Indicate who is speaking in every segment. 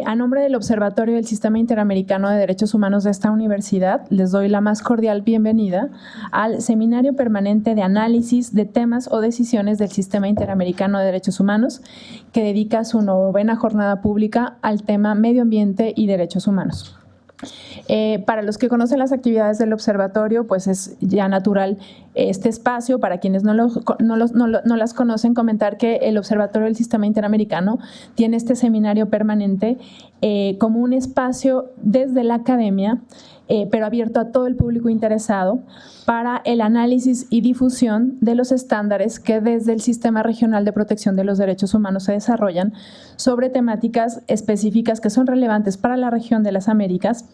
Speaker 1: A nombre del Observatorio del Sistema Interamericano de Derechos Humanos de esta universidad, les doy la más cordial bienvenida al Seminario Permanente de Análisis de Temas o Decisiones del Sistema Interamericano de Derechos Humanos, que dedica su 9ª jornada pública al tema Medio Ambiente y Derechos Humanos. Para los que conocen las actividades del observatorio, pues es ya natural este espacio. Para quienes no las conocen, comentar que el Observatorio del Sistema Interamericano tiene este seminario permanente como un espacio desde la academia, pero abierto a todo el público interesado para el análisis y difusión de los estándares que desde el Sistema Regional de Protección de los Derechos Humanos se desarrollan sobre temáticas específicas que son relevantes para la región de las Américas,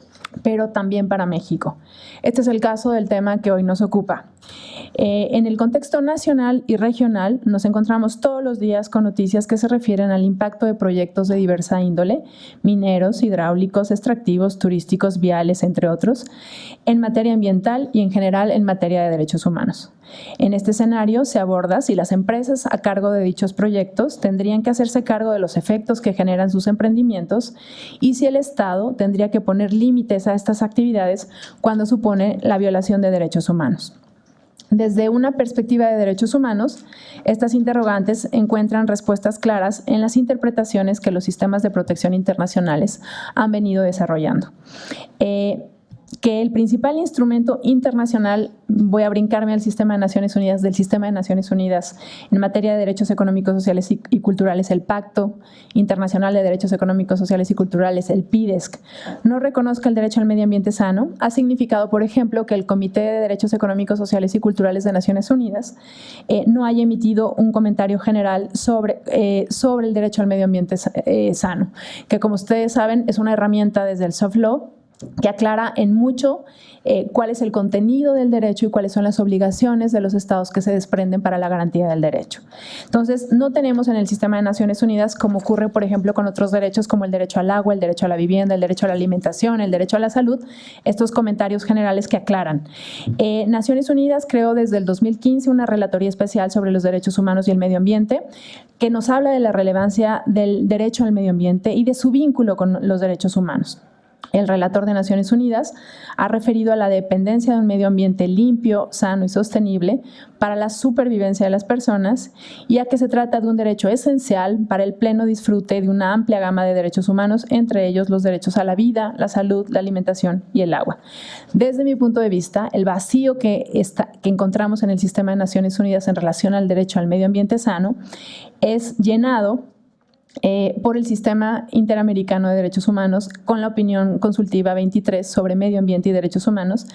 Speaker 1: pero también para México. Este es el caso del tema que hoy nos ocupa. En el contexto nacional y regional nos encontramos todos los días con noticias que se refieren al impacto de proyectos de diversa índole, mineros, hidráulicos, extractivos, turísticos, viales, entre otros, en materia ambiental y en general en materia de derechos humanos. En este escenario se aborda si las empresas a cargo de dichos proyectos tendrían que hacerse cargo de los efectos que generan sus emprendimientos y si el Estado tendría que poner límites a estas actividades cuando supone la violación de derechos humanos. Desde una perspectiva de derechos humanos, estas interrogantes encuentran respuestas claras en las interpretaciones que los sistemas de protección internacionales han venido desarrollando. Que el principal instrumento internacional, voy a brincarme al Sistema de Naciones Unidas, del Sistema de Naciones Unidas en materia de derechos económicos, sociales y culturales, el Pacto Internacional de Derechos Económicos, Sociales y Culturales, el PIDESC, no reconozca el derecho al medio ambiente sano, ha significado, por ejemplo, que el Comité de Derechos Económicos, Sociales y Culturales de Naciones Unidas no haya emitido un comentario general sobre el derecho al medio ambiente sano, que como ustedes saben es una herramienta desde el soft law que aclara en mucho cuál es el contenido del derecho y cuáles son las obligaciones de los estados que se desprenden para la garantía del derecho. Entonces, no tenemos en el Sistema de Naciones Unidas, como ocurre, por ejemplo, con otros derechos como el derecho al agua, el derecho a la vivienda, el derecho a la alimentación, el derecho a la salud, estos comentarios generales que aclaran. Naciones Unidas creó desde el 2015 una relatoría especial sobre los derechos humanos y el medio ambiente, que nos habla de la relevancia del derecho al medio ambiente y de su vínculo con los derechos humanos. El relator de Naciones Unidas ha referido a la dependencia de un medio ambiente limpio, sano y sostenible para la supervivencia de las personas y a que se trata de un derecho esencial para el pleno disfrute de una amplia gama de derechos humanos, entre ellos los derechos a la vida, la salud, la alimentación y el agua. Desde mi punto de vista, el vacío que encontramos en el Sistema de Naciones Unidas en relación al derecho al medio ambiente sano es llenado por el Sistema Interamericano de Derechos Humanos con la opinión consultiva 23 sobre medio ambiente y derechos humanos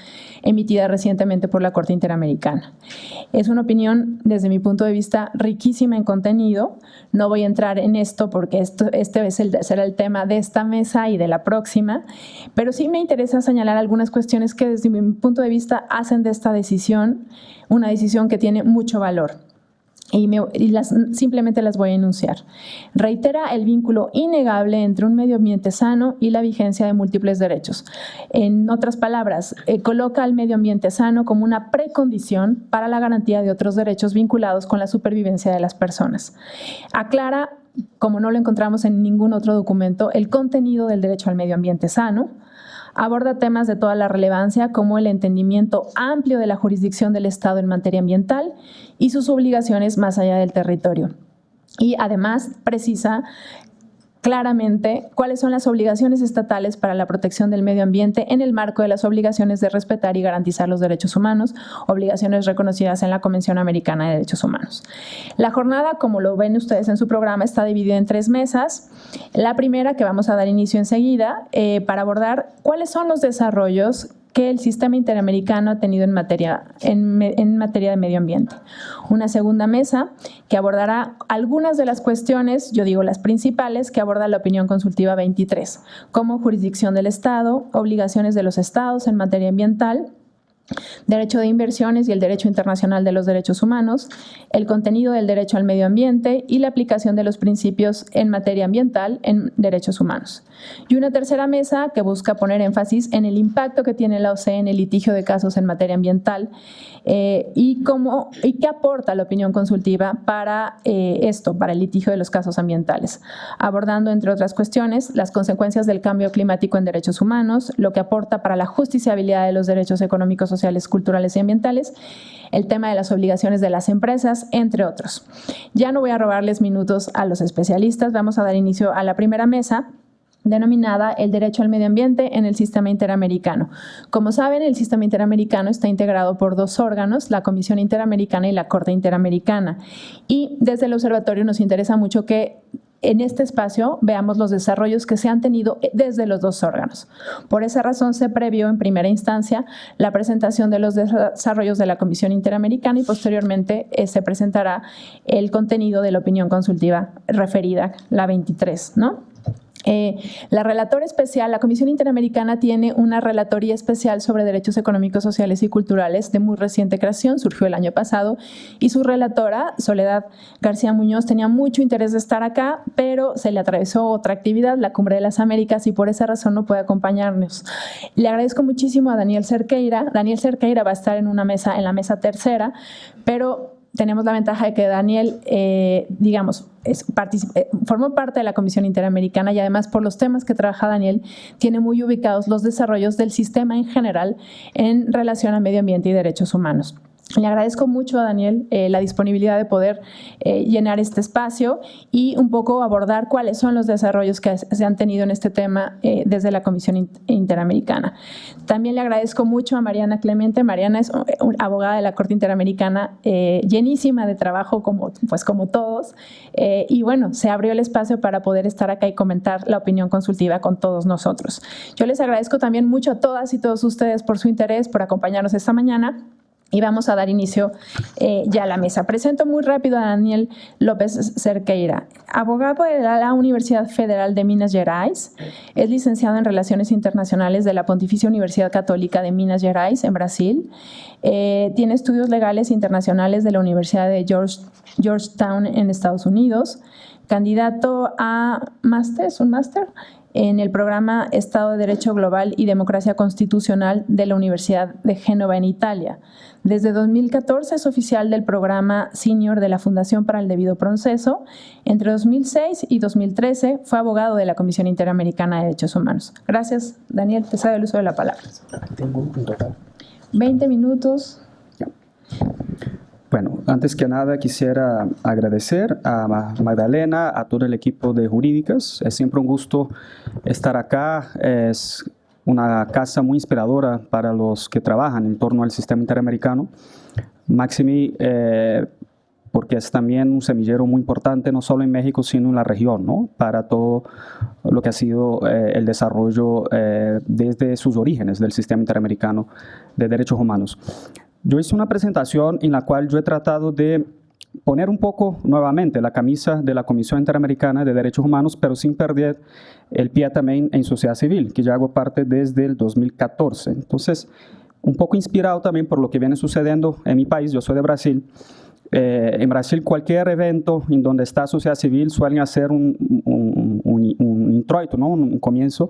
Speaker 1: emitida recientemente por la Corte Interamericana. Es una opinión, desde mi punto de vista, riquísima en contenido. No voy a entrar en esto porque este será el tema de esta mesa y de la próxima, pero sí me interesa señalar algunas cuestiones que desde mi punto de vista hacen de esta decisión una decisión que tiene mucho valor. Simplemente las voy a enunciar. Reitera el vínculo innegable entre un medio ambiente sano y la vigencia de múltiples derechos. En otras palabras, coloca al medio ambiente sano como una precondición para la garantía de otros derechos vinculados con la supervivencia de las personas. Aclara, como no lo encontramos en ningún otro documento, el contenido del derecho al medio ambiente sano. Aborda temas de toda la relevancia como el entendimiento amplio de la jurisdicción del Estado en materia ambiental y sus obligaciones más allá del territorio. Y además precisa claramente cuáles son las obligaciones estatales para la protección del medio ambiente en el marco de las obligaciones de respetar y garantizar los derechos humanos, obligaciones reconocidas en la Convención Americana de Derechos Humanos. La jornada, como lo ven ustedes en su programa, está dividida en 3 mesas. La primera, que vamos a dar inicio enseguida, para abordar cuáles son los desarrollos que el Sistema Interamericano ha tenido en materia de medio ambiente. Una segunda mesa que abordará algunas de las cuestiones, yo digo las principales, que aborda la opinión consultiva 23, como jurisdicción del Estado, obligaciones de los Estados en materia ambiental, derecho de inversiones y el derecho internacional de los derechos humanos, el contenido del derecho al medio ambiente y la aplicación de los principios en materia ambiental en derechos humanos. Y una tercera mesa que busca poner énfasis en el impacto que tiene la OCDE en el litigio de casos en materia ambiental y qué aporta la opinión consultiva para para el litigio de los casos ambientales, abordando, entre otras cuestiones, las consecuencias del cambio climático en derechos humanos, lo que aporta para la justiciabilidad de los derechos económicos, sociales, culturales y ambientales, el tema de las obligaciones de las empresas, entre otros. Ya no voy a robarles minutos a los especialistas, vamos a dar inicio a la primera mesa, denominada el derecho al medio ambiente en el sistema interamericano. Como saben, el sistema interamericano está integrado por dos órganos, la Comisión Interamericana y la Corte Interamericana. Y desde el observatorio nos interesa mucho que en este espacio veamos los desarrollos que se han tenido desde los dos órganos. Por esa razón se previó en primera instancia la presentación de los desarrollos de la Comisión Interamericana y posteriormente se presentará el contenido de la opinión consultiva referida, la 23, ¿no? La relatora especial, la Comisión Interamericana tiene una relatoría especial sobre derechos económicos, sociales y culturales de muy reciente creación, surgió el año pasado, y su relatora, Soledad García Muñoz, tenía mucho interés de estar acá, pero se le atravesó otra actividad, la Cumbre de las Américas, y por esa razón no puede acompañarnos. Le agradezco muchísimo a Daniel Cerqueira. Daniel Cerqueira va a estar en la mesa tercera, pero tenemos la ventaja de que Daniel, formó parte de la Comisión Interamericana y además por los temas que trabaja Daniel, tiene muy ubicados los desarrollos del sistema en general en relación a medio ambiente y derechos humanos. Le agradezco mucho a Daniel la disponibilidad de poder llenar este espacio y un poco abordar cuáles son los desarrollos que se han tenido en este tema desde la Comisión Interamericana. También le agradezco mucho a Mariana Clemente. Mariana es una abogada de la Corte Interamericana llenísima de trabajo como todos y bueno, se abrió el espacio para poder estar acá y comentar la opinión consultiva con todos nosotros. Yo les agradezco también mucho a todas y todos ustedes por su interés, por acompañarnos esta mañana. Y vamos a dar inicio ya a la mesa. Presento muy rápido a Daniel López Cerqueira, abogado de la Universidad Federal de Minas Gerais, es licenciado en Relaciones Internacionales de la Pontificia Universidad Católica de Minas Gerais, en Brasil. Tiene estudios legales internacionales de la Universidad de Georgetown en Estados Unidos, candidato a máster en el programa Estado de Derecho Global y Democracia Constitucional de la Universidad de Génova en Italia. Desde 2014 es oficial del programa Senior de la Fundación para el Debido Proceso. Entre 2006 y 2013 fue abogado de la Comisión Interamericana de Derechos Humanos. Gracias, Daniel. Te cedo el uso de la palabra.
Speaker 2: Tengo un total.
Speaker 1: 20 minutos.
Speaker 2: Bueno, antes que nada quisiera agradecer a Magdalena, a todo el equipo de Jurídicas. Es siempre un gusto estar acá. Es una casa muy inspiradora para los que trabajan en torno al sistema interamericano. Máxime, porque es también un semillero muy importante, no solo en México, sino en la región, ¿no? Para todo lo que ha sido el desarrollo desde sus orígenes del sistema interamericano de derechos humanos. Yo hice una presentación en la cual yo he tratado de poner un poco nuevamente la camisa de la Comisión Interamericana de Derechos Humanos, pero sin perder el pie también en sociedad civil, que ya hago parte desde el 2014. Entonces, un poco inspirado también por lo que viene sucediendo en mi país, yo soy de Brasil. En Brasil, cualquier evento en donde está sociedad civil suelen hacer un introito, ¿no? Un comienzo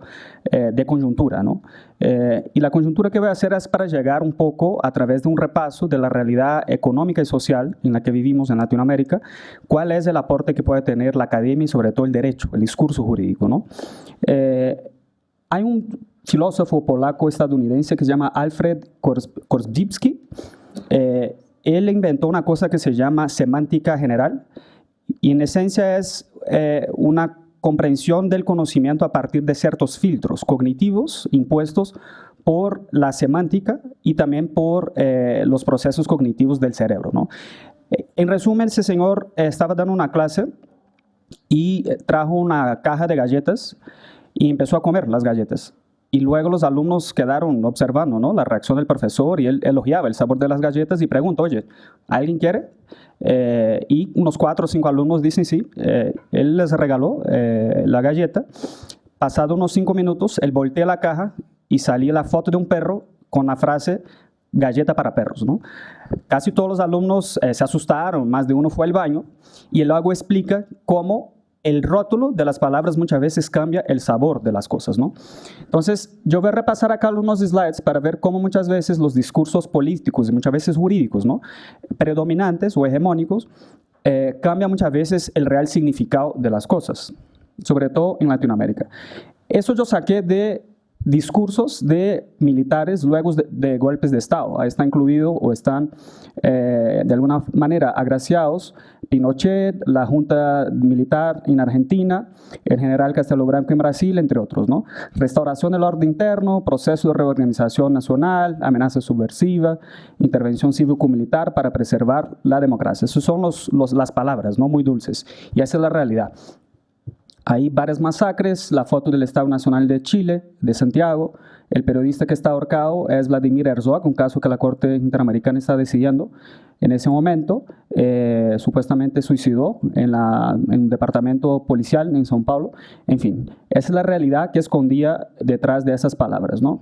Speaker 2: de coyuntura, ¿no? Y la coyuntura que voy a hacer es para llegar un poco a través de un repaso de la realidad económica y social en la que vivimos en Latinoamérica, cuál es el aporte que puede tener la academia y sobre todo el derecho, el discurso jurídico, ¿no? Hay un filósofo polaco estadounidense que se llama Alfred Korzybski. Él inventó una cosa que se llama semántica general y en esencia es una comprensión del conocimiento a partir de ciertos filtros cognitivos impuestos por la semántica y también por los procesos cognitivos del cerebro, ¿no? En resumen, ese señor estaba dando una clase y trajo una caja de galletas y empezó a comer las galletas. Y luego los alumnos quedaron observando, ¿no?, la reacción del profesor y él elogiaba el sabor de las galletas y preguntó, oye, ¿alguien quiere? Y unos 4 o 5 alumnos dicen sí. Él les regaló la galleta. Pasado unos 5 minutos, él voltea la caja y salía la foto de un perro con la frase, galleta para perros, ¿no? Casi todos los alumnos se asustaron, más de uno fue al baño, y él luego explica cómo el rótulo de las palabras muchas veces cambia el sabor de las cosas, ¿no? Entonces, yo voy a repasar acá algunos slides para ver cómo muchas veces los discursos políticos y muchas veces jurídicos, ¿no?, predominantes o hegemónicos, cambian muchas veces el real significado de las cosas, sobre todo en Latinoamérica. Eso yo saqué de discursos de militares luego de golpes de Estado. Ahí está incluido o están de alguna manera agraciados Pinochet, la Junta Militar en Argentina, el general Castelo Branco en Brasil, entre otros, ¿no? Restauración del orden interno, proceso de reorganización nacional, amenaza subversiva, intervención cívico-militar para preservar la democracia. Esas son las palabras, ¿no?, muy dulces, y esa es la realidad. Hay varias masacres, la foto del Estado Nacional de Chile, de Santiago. El periodista que está ahorcado es Vladimir Herzog, un caso que la Corte Interamericana está decidiendo en ese momento. Supuestamente suicidó en un departamento policial en São Paulo. En fin, esa es la realidad que escondía detrás de esas palabras, ¿no?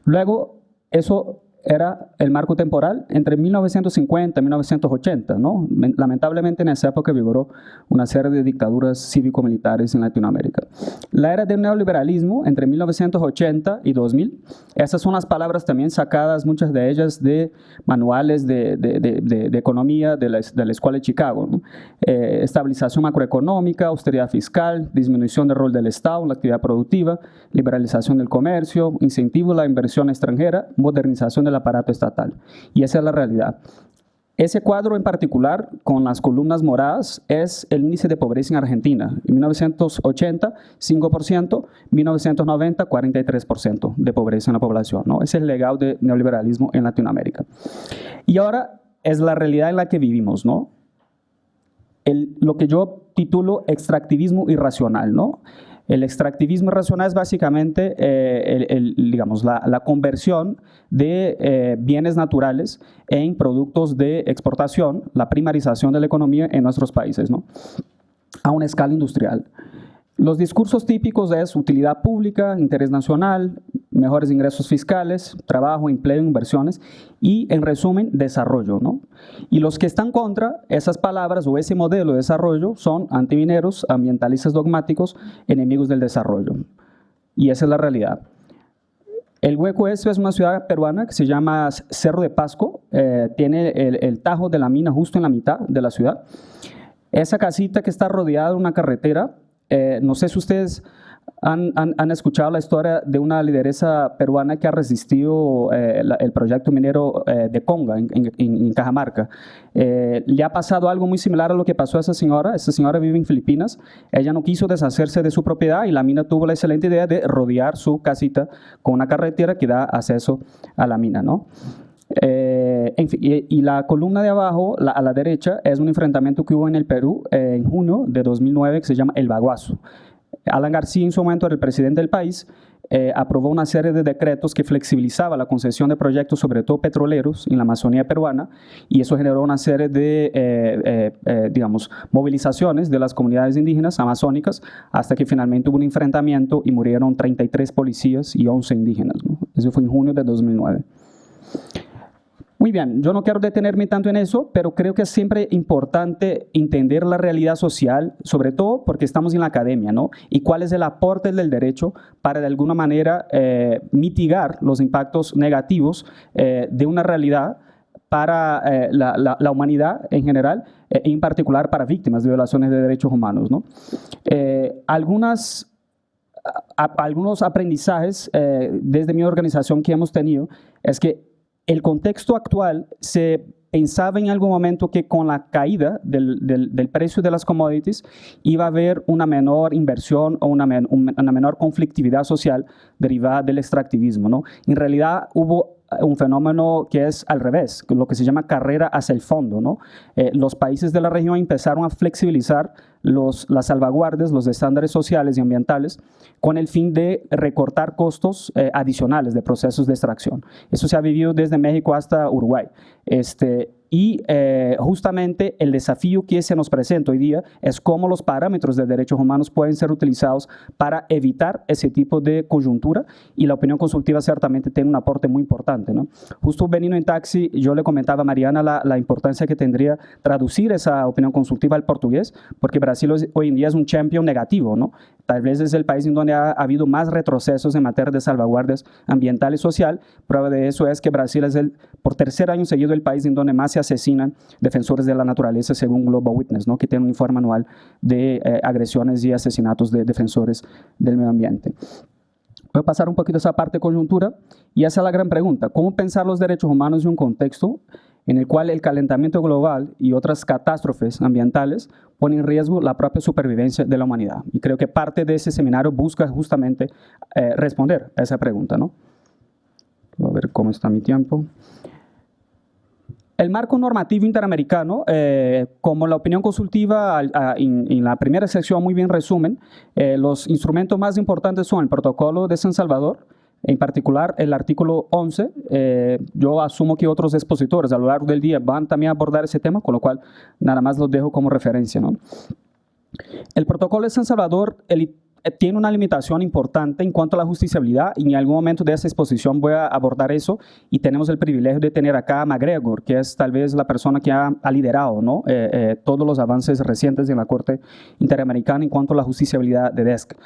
Speaker 2: Luego, eso era el marco temporal entre 1950 y 1980, ¿no? Lamentablemente en esa época vigoró una serie de dictaduras cívico-militares en Latinoamérica. La era del neoliberalismo entre 1980 y 2000, esas son las palabras también sacadas, muchas de ellas de manuales de economía de la Escuela de Chicago, ¿no? Estabilización macroeconómica, austeridad fiscal, disminución del rol del Estado en la actividad productiva, liberalización del comercio, incentivo a la inversión extranjera, modernización del aparato estatal. Y esa es la realidad. Ese cuadro en particular, con las columnas moradas, es el índice de pobreza en Argentina. En 1980, 5%, 1990, 43% de pobreza en la población, ¿no? Ese es el legado del neoliberalismo en Latinoamérica. Y ahora es la realidad en la que vivimos, ¿no? Lo que yo titulo extractivismo irracional, ¿no? El extractivismo irracional es básicamente digamos, la conversión de bienes naturales en productos de exportación, la primarización de la economía en nuestros países, ¿no?, a una escala industrial. Los discursos típicos es utilidad pública, interés nacional, mejores ingresos fiscales, trabajo, empleo, inversiones y, en resumen, desarrollo, ¿no? Y los que están contra esas palabras o ese modelo de desarrollo son antimineros, ambientalistas dogmáticos, enemigos del desarrollo. Y esa es la realidad. El Hueco Eso es una ciudad peruana que se llama Cerro de Pasco, tiene el tajo de la mina justo en la mitad de la ciudad. Esa casita que está rodeada de una carretera, no sé si ustedes han escuchado la historia de una lideresa peruana que ha resistido el proyecto minero de Conga en Cajamarca. Le ha pasado algo muy similar a lo que pasó a esa señora. Esa señora vive en Filipinas. Ella no quiso deshacerse de su propiedad y la mina tuvo la excelente idea de rodear su casita con una carretera que da acceso a la mina, ¿no? En fin, y la columna de abajo, a la derecha, es un enfrentamiento que hubo en el Perú en junio de 2009 que se llama El Baguazo. Alan García, en su momento era el presidente del país, aprobó una serie de decretos que flexibilizaba la concesión de proyectos, sobre todo petroleros, en la Amazonía peruana, y eso generó una serie de, digamos, movilizaciones de las comunidades indígenas amazónicas, hasta que finalmente hubo un enfrentamiento y murieron 33 policías y 11 indígenas, ¿no? Eso fue en junio de 2009. Muy bien, yo no quiero detenerme tanto en eso, pero creo que es siempre importante entender la realidad social, sobre todo porque estamos en la academia, ¿no? Y cuál es el aporte del derecho para de alguna manera mitigar los impactos negativos de una realidad para la humanidad en general, en particular para víctimas de violaciones de derechos humanos, ¿no? Algunos aprendizajes desde mi organización que hemos tenido es que el contexto actual se pensaba en algún momento que con la caída del precio de las commodities iba a haber una menor inversión o una menor conflictividad social derivada del extractivismo, ¿no? En realidad hubo un fenómeno que es al revés, lo que se llama carrera hacia el fondo, ¿no? Los países de la región empezaron a flexibilizar las salvaguardas, los estándares sociales y ambientales, con el fin de recortar costos adicionales de procesos de extracción. Eso se ha vivido desde México hasta Uruguay. Y justamente el desafío que se nos presenta hoy día es cómo los parámetros de derechos humanos pueden ser utilizados para evitar ese tipo de coyuntura, y la opinión consultiva ciertamente tiene un aporte muy importante, ¿no? Justo veniendo en taxi, yo le comentaba a Mariana la importancia que tendría traducir esa opinión consultiva al portugués, porque Brasil hoy en día es un champion negativo, ¿no? Tal vez es el país en donde ha habido más retrocesos en materia de salvaguardas ambiental y social. Prueba de eso es que Brasil es por tercer año seguido el país en donde más se asesinan defensores de la naturaleza, según Global Witness, ¿no? Que tiene un informe anual de agresiones y asesinatos de defensores del medio ambiente. Voy a pasar un poquito esa parte de coyuntura, y esa es la gran pregunta: ¿cómo pensar los derechos humanos en un contexto en el cual el calentamiento global y otras catástrofes ambientales ponen en riesgo la propia supervivencia de la humanidad? Y creo que parte de ese seminario busca justamente responder a esa pregunta, ¿no? Voy a ver cómo está mi tiempo. El marco normativo interamericano, como la opinión consultiva en la primera sección muy bien resumen, los instrumentos más importantes son el Protocolo de San Salvador, en particular el artículo 11. Yo asumo que otros expositores a lo largo del día van también a abordar ese tema, con lo cual nada más los dejo como referencia, ¿no? El Protocolo de San Salvador tiene una limitación importante en cuanto a la justiciabilidad, y en algún momento de esa exposición voy a abordar eso, y tenemos el privilegio de tener acá a McGregor, que es tal vez la persona que ha liderado, ¿no? Todos los avances recientes en la Corte Interamericana en cuanto a la justiciabilidad de DESC.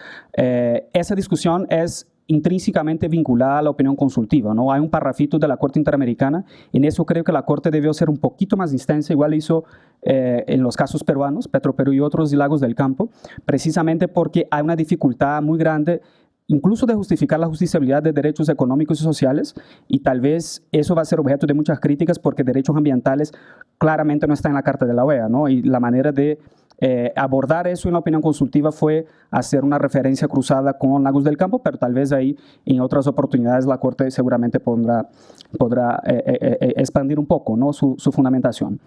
Speaker 2: Esa discusión es intrínsecamente vinculada a la opinión consultiva, ¿no? Hay un parrafito de la Corte Interamericana, en eso creo que la Corte debió ser un poquito más extensa, igual hizo en los casos peruanos, Petroperú y otros, y Lagos del Campo, precisamente porque hay una dificultad muy grande incluso de justificar la justiciabilidad de derechos económicos y sociales, y tal vez eso va a ser objeto de muchas críticas porque derechos ambientales claramente no están en la Carta de la OEA, ¿no? Y la manera de abordar eso en la opinión consultiva fue hacer una referencia cruzada con Lagos del Campo, pero tal vez ahí en otras oportunidades la Corte seguramente podrá expandir un poco, ¿no? su fundamentación.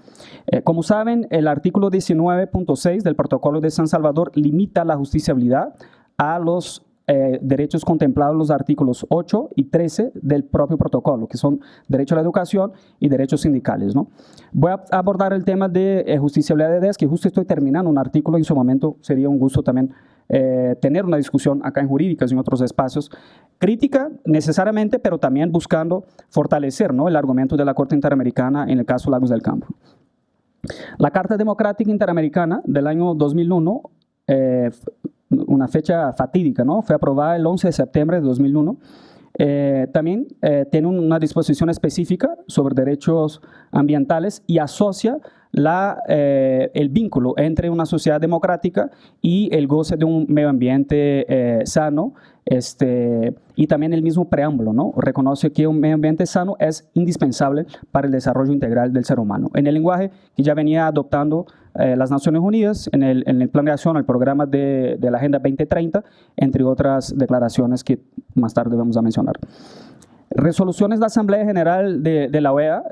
Speaker 2: Como saben, el artículo 19.6 del Protocolo de San Salvador limita la justiciabilidad a los derechos contemplados en los artículos 8 y 13 del propio protocolo, que son derecho a la educación y derechos sindicales, ¿no? Voy a abordar el tema de justiciabilidad de DESC, que justo estoy terminando un artículo, en su momento sería un gusto también tener una discusión acá en Jurídicas y en otros espacios, crítica necesariamente, pero también buscando fortalecer, ¿no? el argumento de la Corte Interamericana en el caso Lagos del Campo. La Carta Democrática Interamericana del año 2001, una fecha fatídica, ¿no? Fue aprobada el 11 de septiembre de 2001. También tiene una disposición específica sobre derechos ambientales y asocia el vínculo entre una sociedad democrática y el goce de un medio ambiente sano, y también el mismo preámbulo, ¿no? Reconoce que un medio ambiente sano es indispensable para el desarrollo integral del ser humano. En el lenguaje que ya venía adoptando las Naciones Unidas en el Plan de Acción, el programa de la Agenda 2030, entre otras declaraciones que más tarde vamos a mencionar. Resoluciones de la Asamblea General de la OEA,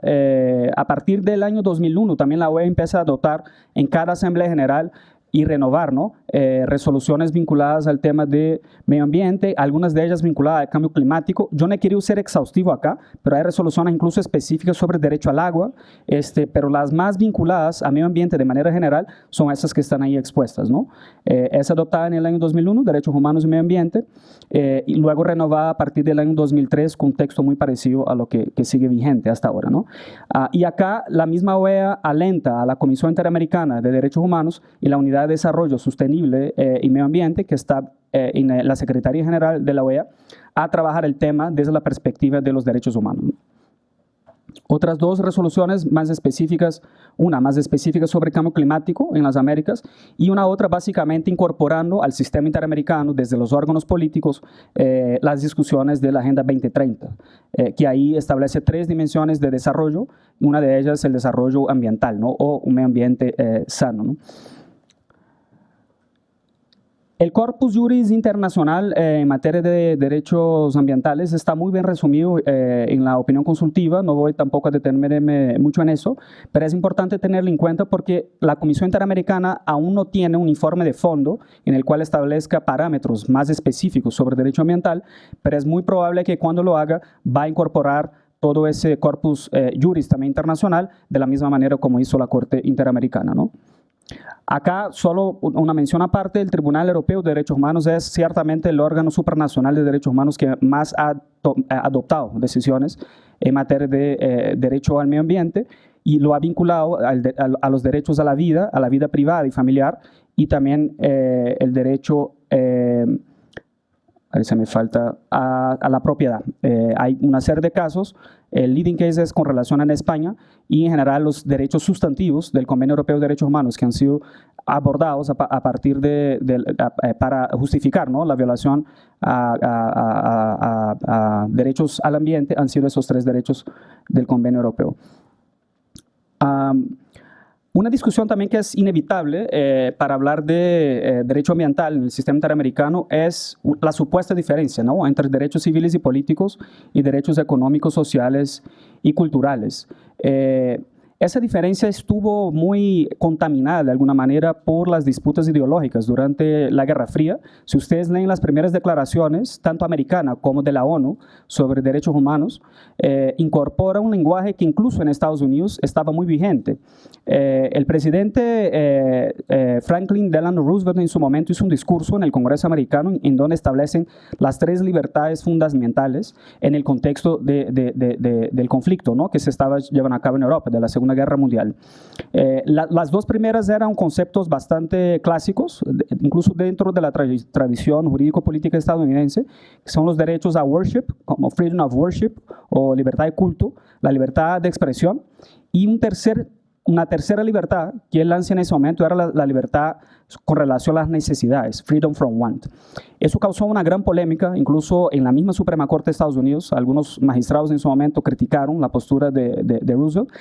Speaker 2: a partir del año 2001, también la OEA empieza a adoptar en cada Asamblea General y renovar, ¿no? Resoluciones vinculadas al tema de medio ambiente, algunas de ellas vinculadas al cambio climático. Yo no he querido ser exhaustivo acá, pero hay resoluciones incluso específicas sobre derecho al agua, pero las más vinculadas a medio ambiente de manera general son esas que están ahí expuestas, ¿no? Es adoptada en el año 2001, Derechos Humanos y Medio Ambiente, y luego renovada a partir del año 2003 con un texto muy parecido a lo que sigue vigente hasta ahora, ¿no? Y acá la misma OEA alenta a la Comisión Interamericana de Derechos Humanos y la Unidad de Desarrollo Sostenible y Medio Ambiente, que está en la Secretaría General de la OEA, a trabajar el tema desde la perspectiva de los derechos humanos. Otras dos resoluciones más específicas, una más específica sobre el cambio climático en las Américas y una otra básicamente incorporando al sistema interamericano desde los órganos políticos las discusiones de la Agenda 2030, que ahí establece 3 dimensiones de desarrollo, una de ellas el desarrollo ambiental, ¿no? O un medio ambiente sano, ¿no? El corpus juris internacional en materia de derechos ambientales está muy bien resumido en la opinión consultiva, no voy tampoco a detenerme mucho en eso, pero es importante tenerlo en cuenta porque la Comisión Interamericana aún no tiene un informe de fondo en el cual establezca parámetros más específicos sobre derecho ambiental, pero es muy probable que cuando lo haga va a incorporar todo ese corpus juris también internacional, de la misma manera como hizo la Corte Interamericana, ¿no? Acá solo una mención aparte, el Tribunal Europeo de Derechos Humanos es ciertamente el órgano supranacional de derechos humanos que más ha adoptado decisiones en materia de derecho al medio ambiente y lo ha vinculado a los derechos a la vida privada y familiar, y también el derecho, a ver si me falta, a la propiedad. Hay una serie de casos, el leading case es con relación a España, y en general los derechos sustantivos del Convenio Europeo de Derechos Humanos que han sido abordados a partir para justificar, ¿no?, la violación a derechos al ambiente, han sido esos 3 derechos del Convenio Europeo. Una discusión también que es inevitable para hablar de derecho ambiental en el sistema interamericano es la supuesta diferencia, ¿no?, entre derechos civiles y políticos y derechos económicos, sociales y culturales. Esa diferencia estuvo muy contaminada de alguna manera por las disputas ideológicas durante la Guerra Fría. Si ustedes leen las primeras declaraciones, tanto americana como de la ONU, sobre derechos humanos, incorpora un lenguaje que incluso en Estados Unidos estaba muy vigente. El presidente Franklin Delano Roosevelt en su momento hizo un discurso en el Congreso americano en donde establecen las 3 libertades fundamentales en el contexto del conflicto, ¿no?, que se estaba llevando a cabo en Europa, de la Segunda Guerra Mundial. Las 2 primeras eran conceptos bastante clásicos, incluso dentro de la tradición jurídico-política estadounidense, que son los derechos a worship, como freedom of worship o libertad de culto, la libertad de expresión, y una tercera libertad que él lanza en ese momento era la libertad con relación a las necesidades, freedom from want. Eso causó una gran polémica, incluso en la misma Suprema Corte de Estados Unidos. Algunos magistrados en su momento criticaron la postura de Roosevelt,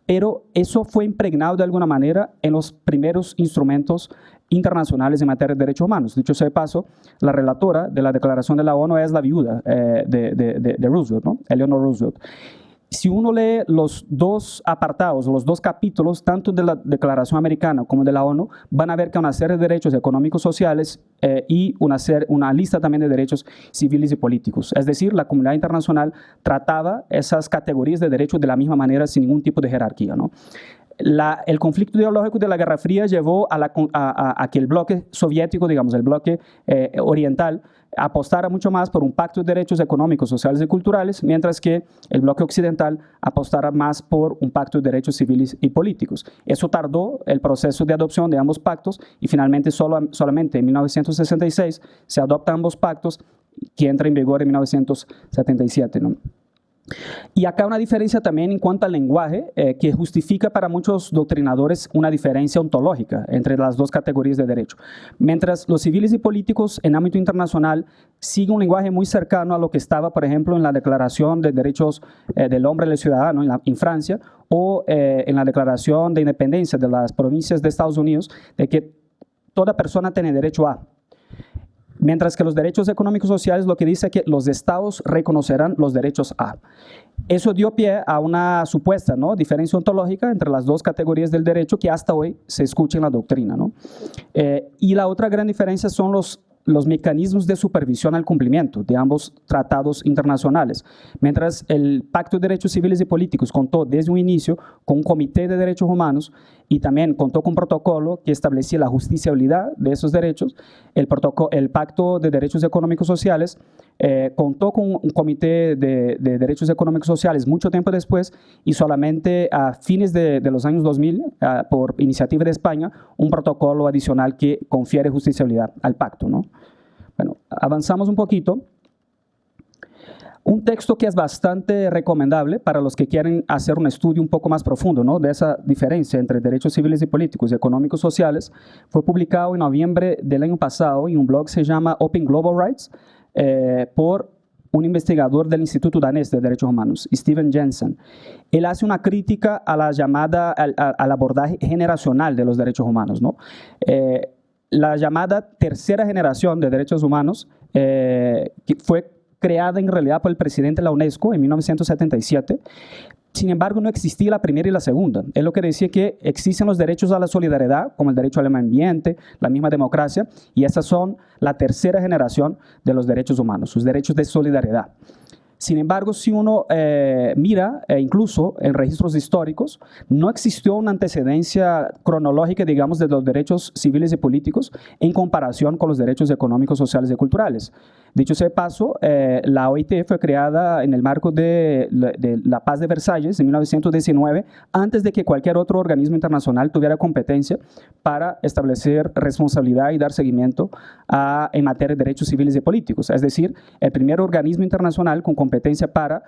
Speaker 2: pero eso fue impregnado de alguna manera en los primeros instrumentos internacionales en materia de derechos humanos. Dicho sea de paso, la relatora de la Declaración de la ONU es la viuda de Roosevelt, ¿no?, Eleanor Roosevelt. Si uno lee los 2 apartados, los 2 capítulos, tanto de la Declaración Americana como de la ONU, van a ver que hay una serie de derechos económicos, sociales y una lista también de derechos civiles y políticos. Es decir, la comunidad internacional trataba esas categorías de derechos de la misma manera, sin ningún tipo de jerarquía, ¿no? El conflicto ideológico de la Guerra Fría llevó a que el bloque soviético, digamos, el bloque oriental, apostara mucho más por un pacto de derechos económicos, sociales y culturales, mientras que el bloque occidental apostara más por un pacto de derechos civiles y políticos. Eso tardó el proceso de adopción de ambos pactos y finalmente solamente en 1966 se adoptan ambos pactos, que entra en vigor en 1977, ¿no? Y acá una diferencia también en cuanto al lenguaje, que justifica para muchos doctrinadores una diferencia ontológica entre las 2 categorías de derecho. Mientras los civiles y políticos en ámbito internacional siguen un lenguaje muy cercano a lo que estaba, por ejemplo, en la Declaración de Derechos del Hombre y del Ciudadano en Francia, o en la Declaración de Independencia de las Provincias de Estados Unidos, de que toda persona tiene derecho a. Mientras que los derechos económicos sociales lo que dice es que los estados reconocerán los derechos a. Eso dio pie a una supuesta, ¿no?, diferencia ontológica entre las 2 categorías del derecho que hasta hoy se escucha en la doctrina, ¿no? Y la otra gran diferencia son los mecanismos de supervisión al cumplimiento de ambos tratados internacionales. Mientras el Pacto de Derechos Civiles y Políticos contó desde un inicio con un Comité de Derechos Humanos y también contó con un protocolo que establecía la justiciabilidad de esos derechos, el Pacto de Derechos Económicos Sociales contó con un Comité de Derechos Económicos Sociales mucho tiempo después, y solamente a fines de los años 2000, por iniciativa de España, un protocolo adicional que confiere justiciabilidad al pacto, ¿no? Bueno, avanzamos un poquito. Un texto que es bastante recomendable para los que quieren hacer un estudio un poco más profundo, ¿no?, de esa diferencia entre derechos civiles y políticos y económicos sociales, fue publicado en noviembre del año pasado en un blog que se llama Open Global Rights, por un investigador del Instituto Danés de Derechos Humanos, Steven Jensen. Él hace una crítica a la llamada, al abordaje generacional de los derechos humanos, ¿no? La llamada tercera generación de derechos humanos, que fue creada en realidad por el presidente de la UNESCO en 1977. Sin embargo, no existía la primera y la segunda. Es lo que decía, que existen los derechos a la solidaridad, como el derecho al medio ambiente, la misma democracia, y esas son la tercera generación de los derechos humanos, sus derechos de solidaridad. Sin embargo, si uno mira, incluso en registros históricos, no existió una antecedencia cronológica, digamos, de los derechos civiles y políticos en comparación con los derechos económicos, sociales y culturales. Dicho sea de paso, la OIT fue creada en el marco de la Paz de Versalles en 1919, antes de que cualquier otro organismo internacional tuviera competencia para establecer responsabilidad y dar seguimiento en materia de derechos civiles y políticos. Es decir, el primer organismo internacional con competencia para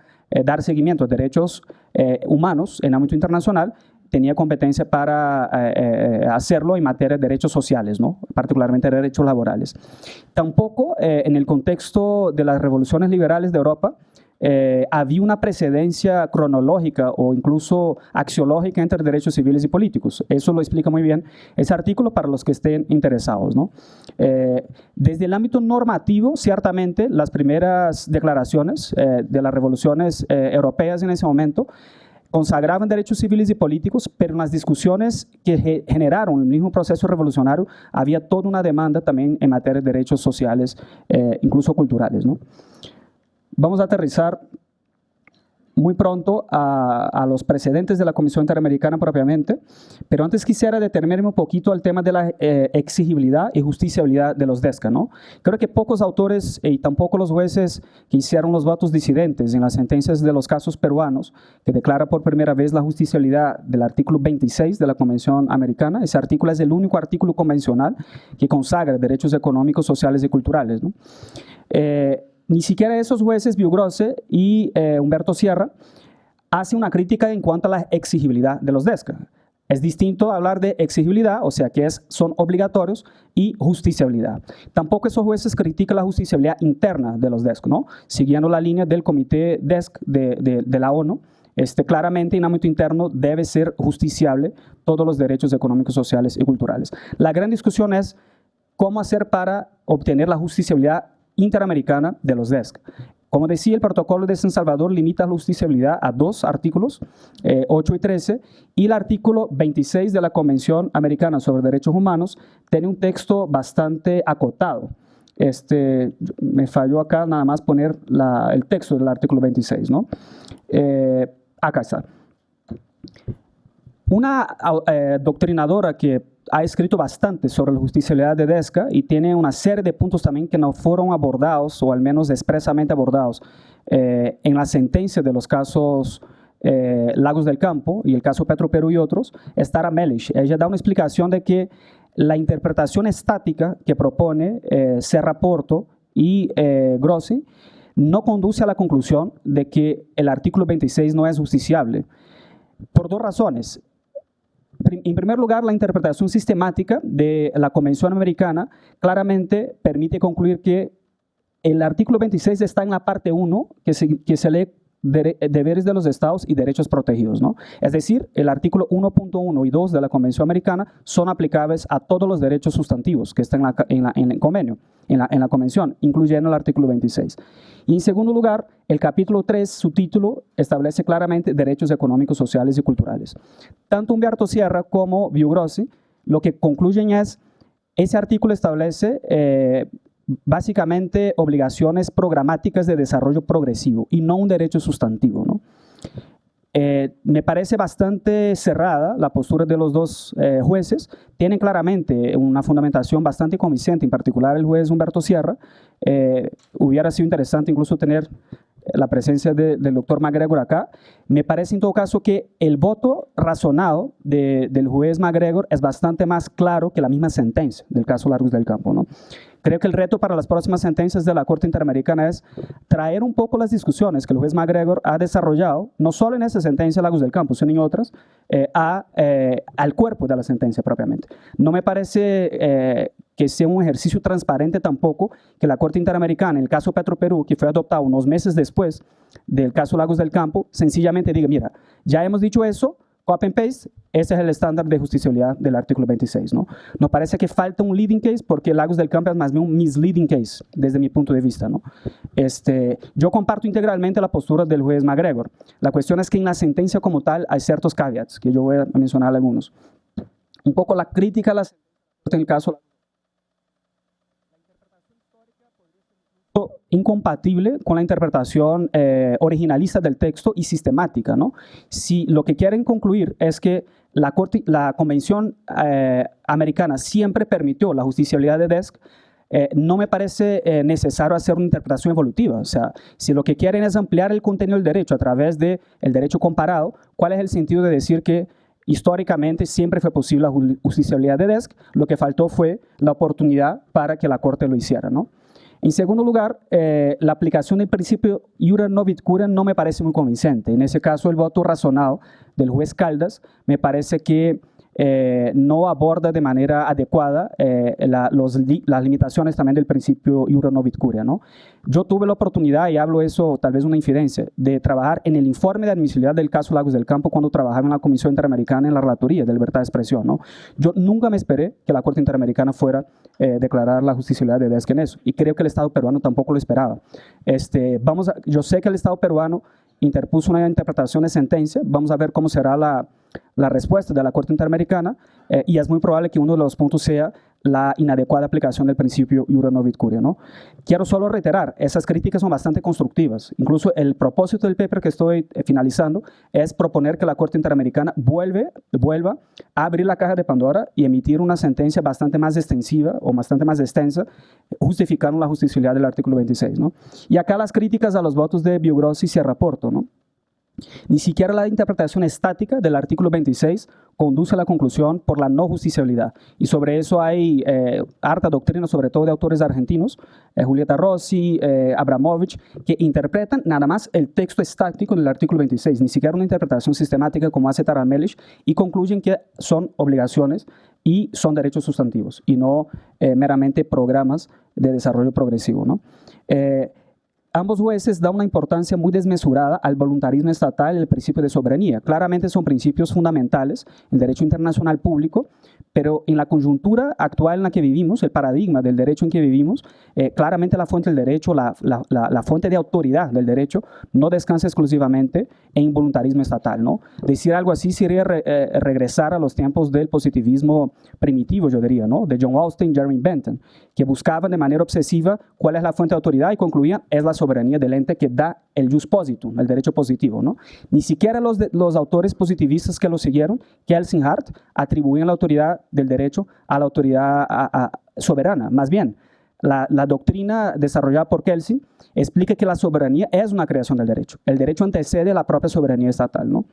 Speaker 2: dar seguimiento a derechos humanos en ámbito internacional tenía competencia para hacerlo en materia de derechos sociales, ¿no? Particularmente de derechos laborales. Tampoco en el contexto de las revoluciones liberales de Europa había una precedencia cronológica o incluso axiológica entre derechos civiles y políticos. Eso lo explica muy bien ese artículo para los que estén interesados, ¿no? Desde el ámbito normativo, ciertamente, las primeras declaraciones de las revoluciones europeas en ese momento consagraban derechos civiles y políticos, pero en las discusiones que generaron el mismo proceso revolucionario había toda una demanda también en materia de derechos sociales, incluso culturales, ¿no? Vamos a aterrizar muy pronto a los precedentes de la Comisión Interamericana propiamente, pero antes quisiera detenerme un poquito al tema de la exigibilidad y justiciabilidad de los DESCA, ¿no? Creo que pocos autores y tampoco los jueces que hicieron los votos disidentes en las sentencias de los casos peruanos, que declara por primera vez la justiciabilidad del artículo 26 de la Convención Americana. Ese artículo es el único artículo convencional que consagra derechos económicos, sociales y culturales, ¿no? Ni siquiera esos jueces, Viugrose y Humberto Sierra, hacen una crítica en cuanto a la exigibilidad de los DESCA. Es distinto hablar de exigibilidad, o sea que son obligatorios, y justiciabilidad. Tampoco esos jueces critican la justiciabilidad interna de los DESC, ¿no? Siguiendo la línea del Comité DESC de la ONU, claramente en ámbito interno debe ser justiciable todos los derechos económicos, sociales y culturales. La gran discusión es cómo hacer para obtener la justiciabilidad interamericana de los DESC. Como decía, el protocolo de San Salvador limita la justiciabilidad a 2 artículos, 8 y 13, y el artículo 26 de la Convención Americana sobre Derechos Humanos tiene un texto bastante acotado. Me falló acá nada más poner el texto del artículo 26, ¿no? Acá está. Una doctrinadora que ha escrito bastante sobre la justiciabilidad de DESCA y tiene una serie de puntos también que no fueron abordados, o al menos expresamente abordados, en la sentencia de los casos Lagos del Campo y el caso Petroperú y otros, es Tara Melish. Ella da una explicación de que la interpretación estática que propone Serra Porto y Grossi no conduce a la conclusión de que el artículo 26 no es justiciable, por 2 razones. En primer lugar, la interpretación sistemática de la Convención Americana claramente permite concluir que el artículo 26 está en la parte 1, que se lee deberes de los estados y derechos protegidos, ¿no? Es decir, el artículo 1.1 y 2 de la Convención Americana son aplicables a todos los derechos sustantivos que están en el convenio, en la Convención, incluyendo el artículo 26. Y en segundo lugar, el capítulo 3, su título, establece claramente derechos económicos, sociales y culturales. Tanto Humberto Sierra como Viugrossi lo que concluyen es, ese artículo establece básicamente obligaciones programáticas de desarrollo progresivo y no un derecho sustantivo, ¿no? Me parece bastante cerrada la postura de los 2 jueces. Tienen claramente una fundamentación bastante convincente, en particular el juez Humberto Sierra. Hubiera sido interesante incluso tener la presencia del doctor McGregor acá. Me parece en todo caso que el voto razonado del juez McGregor es bastante más claro que la misma sentencia del caso Lagos del Campo, ¿no? Creo que el reto para las próximas sentencias de la Corte Interamericana es traer un poco las discusiones que el juez McGregor ha desarrollado, no solo en esa sentencia Lagos del Campo, sino en otras, al cuerpo de la sentencia propiamente. No me parece que sea un ejercicio transparente tampoco que la Corte Interamericana, en el caso Petroperú, que fue adoptado unos meses después del caso Lagos del Campo, sencillamente diga, mira, ya hemos dicho eso, copy and paste, ese es el estándar de justiciabilidad del artículo 26, ¿no? Nos parece que falta un leading case porque Lagos del Campo es más bien un misleading case desde mi punto de vista, ¿no? Yo comparto integralmente la postura del juez McGregor. La cuestión es que en la sentencia como tal hay ciertos caveats, que yo voy a mencionar algunos. Un poco la crítica a la sentencia en el caso sido incompatible con la interpretación originalista del texto y sistemática, ¿no? Si lo que quieren concluir es que la Convención Americana siempre permitió la justiciabilidad de Desk, no me parece necesario hacer una interpretación evolutiva. O sea, si lo que quieren es ampliar el contenido del derecho a través del derecho comparado, ¿cuál es el sentido de decir que históricamente siempre fue posible la justiciabilidad de Desk? Lo que faltó fue la oportunidad para que la Corte lo hiciera, ¿no? En segundo lugar, la aplicación del principio iura novit cura no me parece muy convincente. En ese caso, el voto razonado del juez Caldas me parece que no aborda de manera adecuada las limitaciones también del principio iura novit cura, ¿no? Yo tuve la oportunidad, y hablo eso tal vez una infidencia, de trabajar en el informe de admisibilidad del caso Lagos del Campo cuando trabajaba en la Comisión Interamericana en la relatoría de libertad de expresión, ¿no? Yo nunca me esperé que la Corte Interamericana fuera a declarar la justiciabilidad de Desk en eso, y creo que el Estado peruano tampoco lo esperaba. Yo sé que el Estado peruano interpuso una interpretación de sentencia, vamos a ver cómo será la respuesta de la Corte Interamericana, y es muy probable que uno de los puntos sea la inadecuada aplicación del principio iura novit cura, ¿no? Quiero solo reiterar, esas críticas son bastante constructivas. Incluso el propósito del paper que estoy finalizando es proponer que la Corte Interamericana vuelva a abrir la caja de Pandora y emitir una sentencia bastante más extensiva o bastante más extensa, justificando la justiciabilidad del artículo 26, ¿no? Y acá las críticas a los votos de Biogrossi y Sierra Porto, ¿no? Ni siquiera la interpretación estática del artículo 26 conduce a la conclusión por la no justiciabilidad. Y sobre eso hay harta doctrina, sobre todo de autores argentinos, Julieta Rossi, Abramovich, que interpretan nada más el texto estático del artículo 26, ni siquiera una interpretación sistemática como hace Taramelish, y concluyen que son obligaciones y son derechos sustantivos, y no meramente programas de desarrollo progresivo, ¿no? Ambos jueces dan una importancia muy desmesurada al voluntarismo estatal y al principio de soberanía. Claramente son principios fundamentales en el derecho internacional público, pero en la coyuntura actual en la que vivimos, el paradigma del derecho en que vivimos, claramente la fuente del derecho, la fuente de autoridad del derecho, no descansa exclusivamente en voluntarismo estatal, ¿no? Decir algo así sería regresar a los tiempos del positivismo primitivo, yo diría, ¿no? De John Austin, Jeremy Bentham, que buscaban de manera obsesiva cuál es la fuente de autoridad y concluían, es la soberanía del ente que da el jus positum, el derecho positivo, ¿no? Ni siquiera los autores positivistas que lo siguieron, Kelsen y Hart, atribuían la autoridad del derecho a la autoridad soberana. Más bien, la doctrina desarrollada por Kelsen explica que la soberanía es una creación del derecho. El derecho antecede la propia soberanía estatal, ¿no?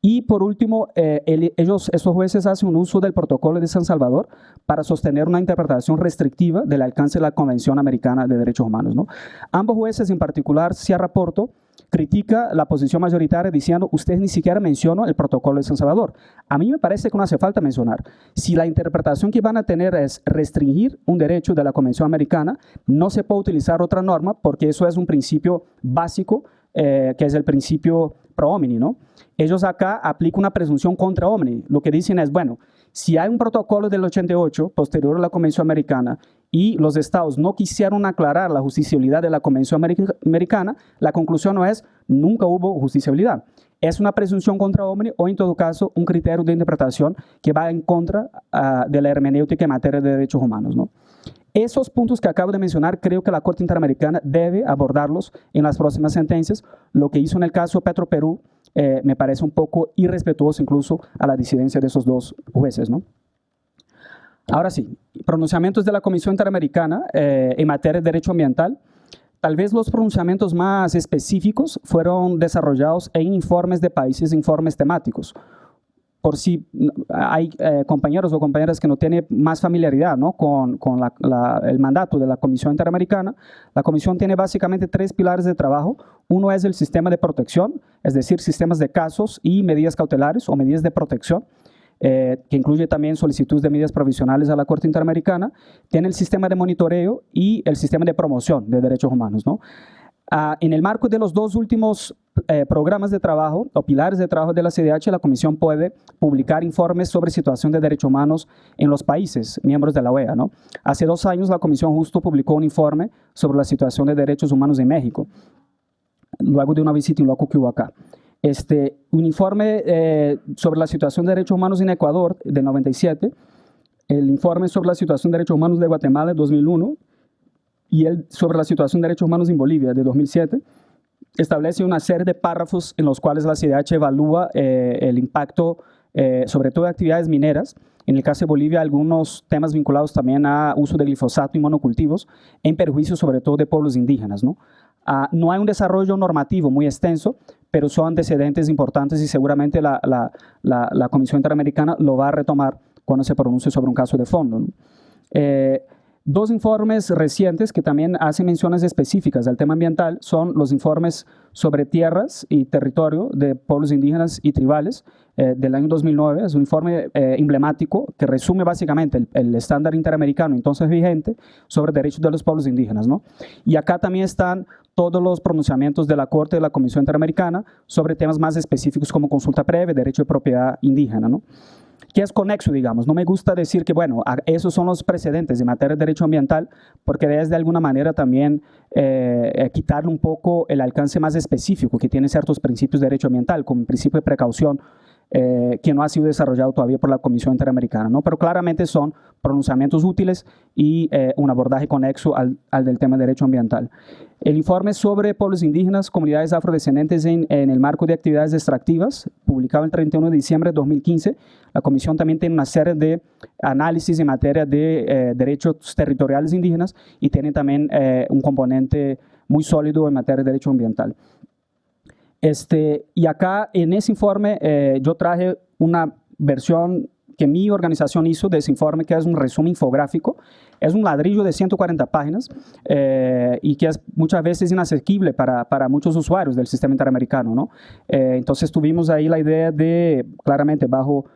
Speaker 2: Y por último, estos jueces hacen un uso del protocolo de San Salvador para sostener una interpretación restrictiva del alcance de la Convención Americana de Derechos Humanos, ¿no? Ambos jueces, en particular Sierra Porto, critica la posición mayoritaria diciendo, usted ni siquiera mencionó el protocolo de San Salvador. A mí me parece que no hace falta mencionar. Si la interpretación que van a tener es restringir un derecho de la Convención Americana, no se puede utilizar otra norma porque eso es un principio básico, que es el principio pro homini, ¿no? Ellos acá aplican una presunción contra homini. Lo que dicen es, bueno, si hay un protocolo del 88, posterior a la Convención Americana, y los estados no quisieron aclarar la justiciabilidad de la Convención Americana, la conclusión no es, nunca hubo justiciabilidad. Es una presunción contra homini o, en todo caso, un criterio de interpretación que va en contra de la hermenéutica en materia de derechos humanos, ¿no? Esos puntos que acabo de mencionar, creo que la Corte Interamericana debe abordarlos en las próximas sentencias. Lo que hizo en el caso Petro-Perú me parece un poco irrespetuoso incluso a la disidencia de esos dos jueces, ¿no? Ahora sí, pronunciamientos de la Comisión Interamericana en materia de derecho ambiental. Tal vez los pronunciamientos más específicos fueron desarrollados en informes de países, informes temáticos. Por si hay compañeros o compañeras que no tienen más familiaridad, ¿no?, con el mandato de la Comisión Interamericana, la Comisión tiene básicamente 3 pilares de trabajo. Uno es el sistema de protección, es decir, sistemas de casos y medidas cautelares o medidas de protección, que incluye también solicitudes de medidas provisionales a la Corte Interamericana. Tiene el sistema de monitoreo y el sistema de promoción de derechos humanos, ¿no? En el marco de los dos últimos programas de trabajo o pilares de trabajo de la CIDH, la Comisión puede publicar informes sobre situación de derechos humanos en los países miembros de la OEA, ¿no? Hace 2 años la Comisión justo publicó un informe sobre la situación de derechos humanos en México, luego de una visita en loco que hubo acá. Un informe sobre la situación de derechos humanos en Ecuador de 97, el informe sobre la situación de derechos humanos de Guatemala de 2001, y él, sobre la situación de derechos humanos en Bolivia, de 2007, establece una serie de párrafos en los cuales la CIDH evalúa el impacto, sobre todo de actividades mineras. En el caso de Bolivia, algunos temas vinculados también a uso de glifosato y monocultivos, en perjuicio sobre todo de pueblos indígenas, ¿no? No hay un desarrollo normativo muy extenso, pero son antecedentes importantes y seguramente la Comisión Interamericana lo va a retomar cuando se pronuncie sobre un caso de fondo, ¿no? Dos informes recientes que también hacen menciones específicas del tema ambiental son los informes sobre tierras y territorio de pueblos indígenas y tribales del año 2009. Es un informe emblemático que resume básicamente el estándar interamericano entonces vigente sobre derechos de los pueblos indígenas, ¿no? Y acá también están todos los pronunciamientos de la Corte de la Comisión Interamericana sobre temas más específicos como consulta previa, derecho de propiedad indígena, ¿no? Que es conexo, digamos. No me gusta decir que, bueno, esos son los precedentes en materia de derecho ambiental, porque es de alguna manera también quitarle un poco el alcance más específico que tiene ciertos principios de derecho ambiental, como el principio de precaución, que no ha sido desarrollado todavía por la Comisión Interamericana, ¿no? Pero claramente son pronunciamientos útiles y un abordaje conexo al del tema de derecho ambiental. El informe sobre pueblos indígenas, comunidades afrodescendientes en el marco de actividades extractivas, publicado el 31 de diciembre de 2015, la Comisión también tiene una serie de análisis en materia de derechos territoriales indígenas y tiene también un componente muy sólido en materia de derecho ambiental. Y acá en ese informe yo traje una versión que mi organización hizo de ese informe, que es un resumen infográfico. Es un ladrillo de 140 páginas y que es muchas veces inaccesible para muchos usuarios del sistema interamericano, ¿no? Entonces tuvimos ahí la idea de, claramente bajo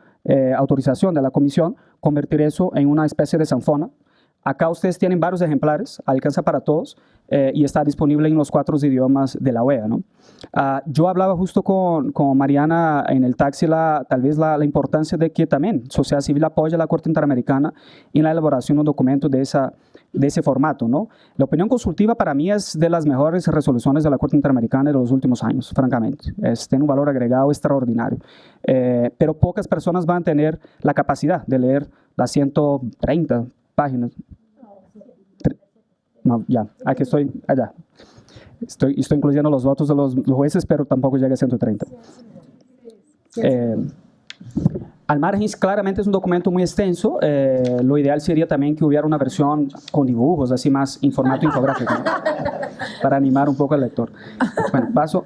Speaker 2: autorización de la Comisión, convertir eso en una especie de sanfona. Acá ustedes tienen varios ejemplares, alcanza para todos y está disponible en los 4 idiomas de la OEA, ¿no? Yo hablaba justo con Mariana en el taxi tal vez la importancia de que también sociedad civil apoya a la Corte Interamericana en la elaboración de un documento de ese formato, ¿no? La opinión consultiva para mí es de las mejores resoluciones de la Corte Interamericana de los últimos años, francamente. Tiene un valor agregado extraordinario. Pero pocas personas van a tener la capacidad de leer las 130 páginas. No, ya, aquí estoy, allá. Estoy incluyendo los votos de los jueces, pero tampoco llega a 130. Al margen, claramente es un documento muy extenso. Lo ideal sería también que hubiera una versión con dibujos, así más en formato infográfico, ¿no? Para animar un poco al lector. Bueno, paso.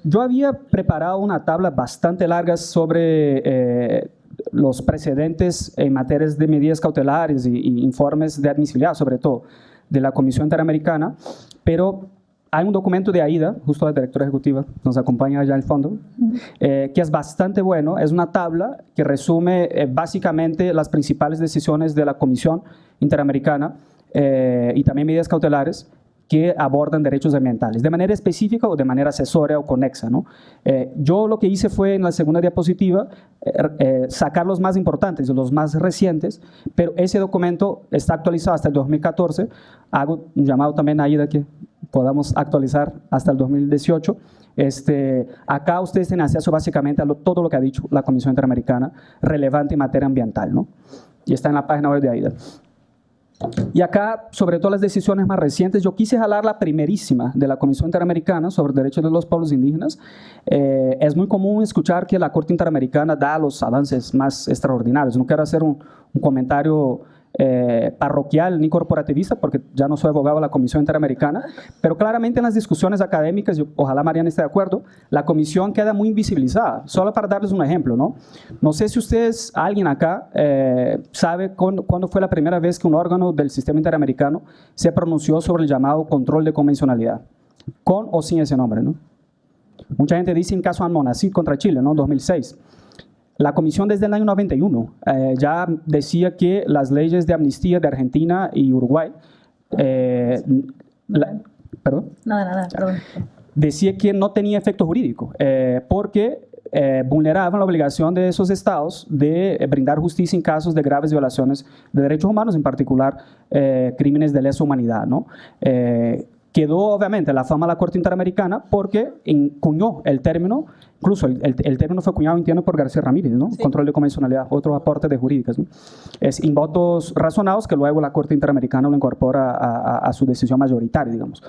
Speaker 2: Yo había preparado una tabla bastante larga sobre los precedentes en materias de medidas cautelares y informes de admisibilidad, sobre todo, de la Comisión Interamericana, pero hay un documento de AIDA, justo la directora ejecutiva nos acompaña allá al fondo, que es bastante bueno. Es una tabla que resume básicamente las principales decisiones de la Comisión Interamericana y también medidas cautelares que abordan derechos ambientales, de manera específica o de manera accesoria o conexa, ¿no? Yo lo que hice fue en la segunda diapositiva sacar los más importantes, los más recientes, pero ese documento está actualizado hasta el 2014. Hago un llamado también a AIDA que podamos actualizar hasta el 2018. Acá ustedes tienen acceso básicamente a todo lo que ha dicho la Comisión Interamericana relevante en materia ambiental, ¿no? Y está en la página web de AIDA. Y acá, sobre todo las decisiones más recientes, yo quise jalar la primerísima de la Comisión Interamericana sobre Derechos de los Pueblos Indígenas. Es muy común escuchar que la Corte Interamericana da los avances más extraordinarios. No quiero hacer un comentario parroquial ni corporativista, porque ya no soy abogado de la Comisión Interamericana, pero claramente en las discusiones académicas, ojalá Mariana esté de acuerdo, la Comisión queda muy invisibilizada. Solo para darles un ejemplo, ¿no? No sé si ustedes, alguien acá, sabe cuándo fue la primera vez que un órgano del sistema interamericano se pronunció sobre el llamado control de convencionalidad, con o sin ese nombre, ¿no? Mucha gente dice en caso Anmonacid contra Chile, ¿no? 2006. La Comisión desde el año 91 ya decía que las leyes de amnistía de Argentina y Uruguay, ¿perdón?
Speaker 1: Nada, perdón.
Speaker 2: Decía que no tenía efecto jurídico porque vulneraban la obligación de esos estados de brindar justicia en casos de graves violaciones de derechos humanos, en particular crímenes de lesa humanidad, ¿no? Quedó obviamente la fama de la Corte Interamericana porque cuñó el término, incluso el término fue cuñado, entiendo, por García Ramírez, ¿no? Sí. Control de convencionalidad, otro aporte de jurídicas, ¿no? Es en votos razonados que luego la Corte Interamericana lo incorpora a su decisión mayoritaria, digamos.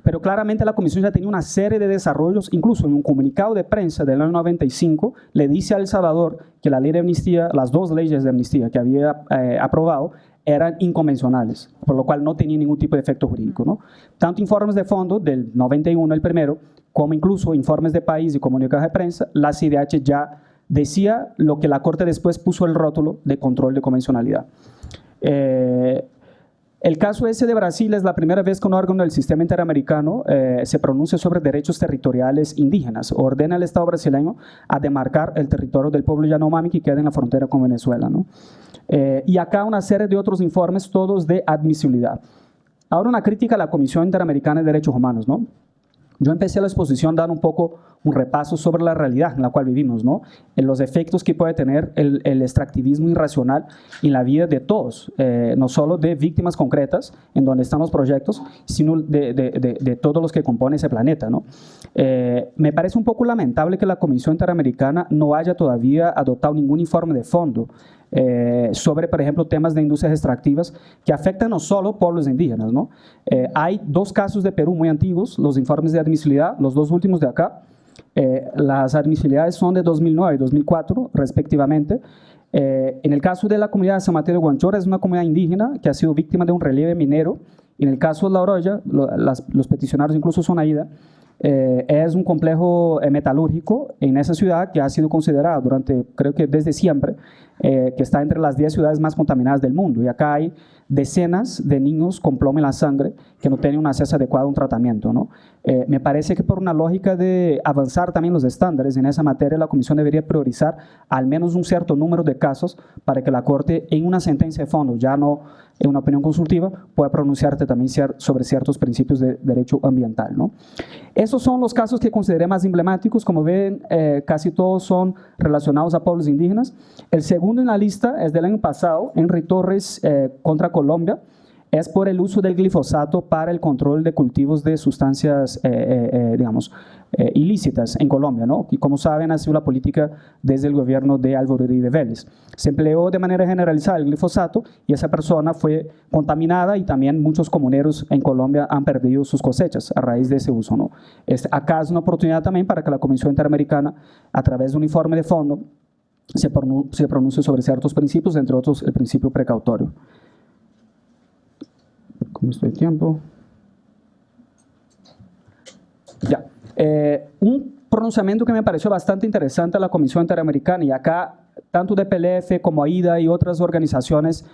Speaker 2: Pero claramente la Comisión ya tenía una serie de desarrollos, incluso en un comunicado de prensa del año 95, le dice a El Salvador que la ley de amnistía, las dos leyes de amnistía que había aprobado, eran inconvencionales, por lo cual no tenía ningún tipo de efecto jurídico, ¿no? Tanto informes de fondo del 91, el primero, como incluso informes de país y comunicados de prensa, la CIDH ya decía lo que la Corte después puso el rótulo de control de convencionalidad. El caso ese de Brasil es la primera vez que un órgano del sistema interamericano se pronuncia sobre derechos territoriales indígenas, ordena al Estado brasileño a demarcar el territorio del pueblo Yanomami que queda en la frontera con Venezuela, ¿no? Y acá una serie de otros informes, todos de admisibilidad. Ahora una crítica a la Comisión Interamericana de Derechos Humanos, ¿no? Yo empecé la exposición dando un poco un repaso sobre la realidad en la cual vivimos, ¿no? En los efectos que puede tener el extractivismo irracional en la vida de todos, no solo de víctimas concretas, en donde están los proyectos, sino de todos los que componen ese planeta, ¿no? Me parece un poco lamentable que la Comisión Interamericana no haya todavía adoptado ningún informe de fondo sobre, por ejemplo, temas de industrias extractivas que afectan no solo pueblos indígenas, ¿no? Hay dos casos de Perú muy antiguos, los informes de admisibilidad, los dos últimos de acá. Las admisibilidades son de 2009 y 2004, respectivamente. En el caso de la comunidad de San Mateo de Guanchora, es una comunidad indígena que ha sido víctima de un relieve minero. En el caso de La Oroya, los peticionarios incluso son AIDA. Es un complejo metalúrgico en esa ciudad que ha sido considerado durante, creo que desde siempre, que está entre las 10 ciudades más contaminadas del mundo. Y acá hay decenas de niños con plomo en la sangre que no tienen un acceso adecuado a un tratamiento, ¿no? Me parece que por una lógica de avanzar también los estándares en esa materia, la Comisión debería priorizar al menos un cierto número de casos para que la Corte, en una sentencia de fondo, ya no en una opinión consultiva, pueda pronunciarse también sobre ciertos principios de derecho ambiental, ¿no? Esos son los casos que consideré más emblemáticos. Como ven, casi todos son relacionados a pueblos indígenas. El segundo en la lista es del año pasado, Henry Torres contra Colombia. Es por el uso del glifosato para el control de cultivos de sustancias, ilícitas en Colombia, ¿no? Y como saben, ha sido la política desde el gobierno de Álvaro Uribe Vélez. Se empleó de manera generalizada el glifosato y esa persona fue contaminada y también muchos comuneros en Colombia han perdido sus cosechas a raíz de ese uso, ¿no? Acá es una oportunidad también para que la Comisión Interamericana, a través de un informe de fondo, se pronuncie sobre ciertos principios, entre otros el principio precautorio. ¿Cómo estoy de tiempo? Ya. Un pronunciamiento que me pareció bastante interesante a la Comisión Interamericana, y acá tanto DPLF como AIDA y otras organizaciones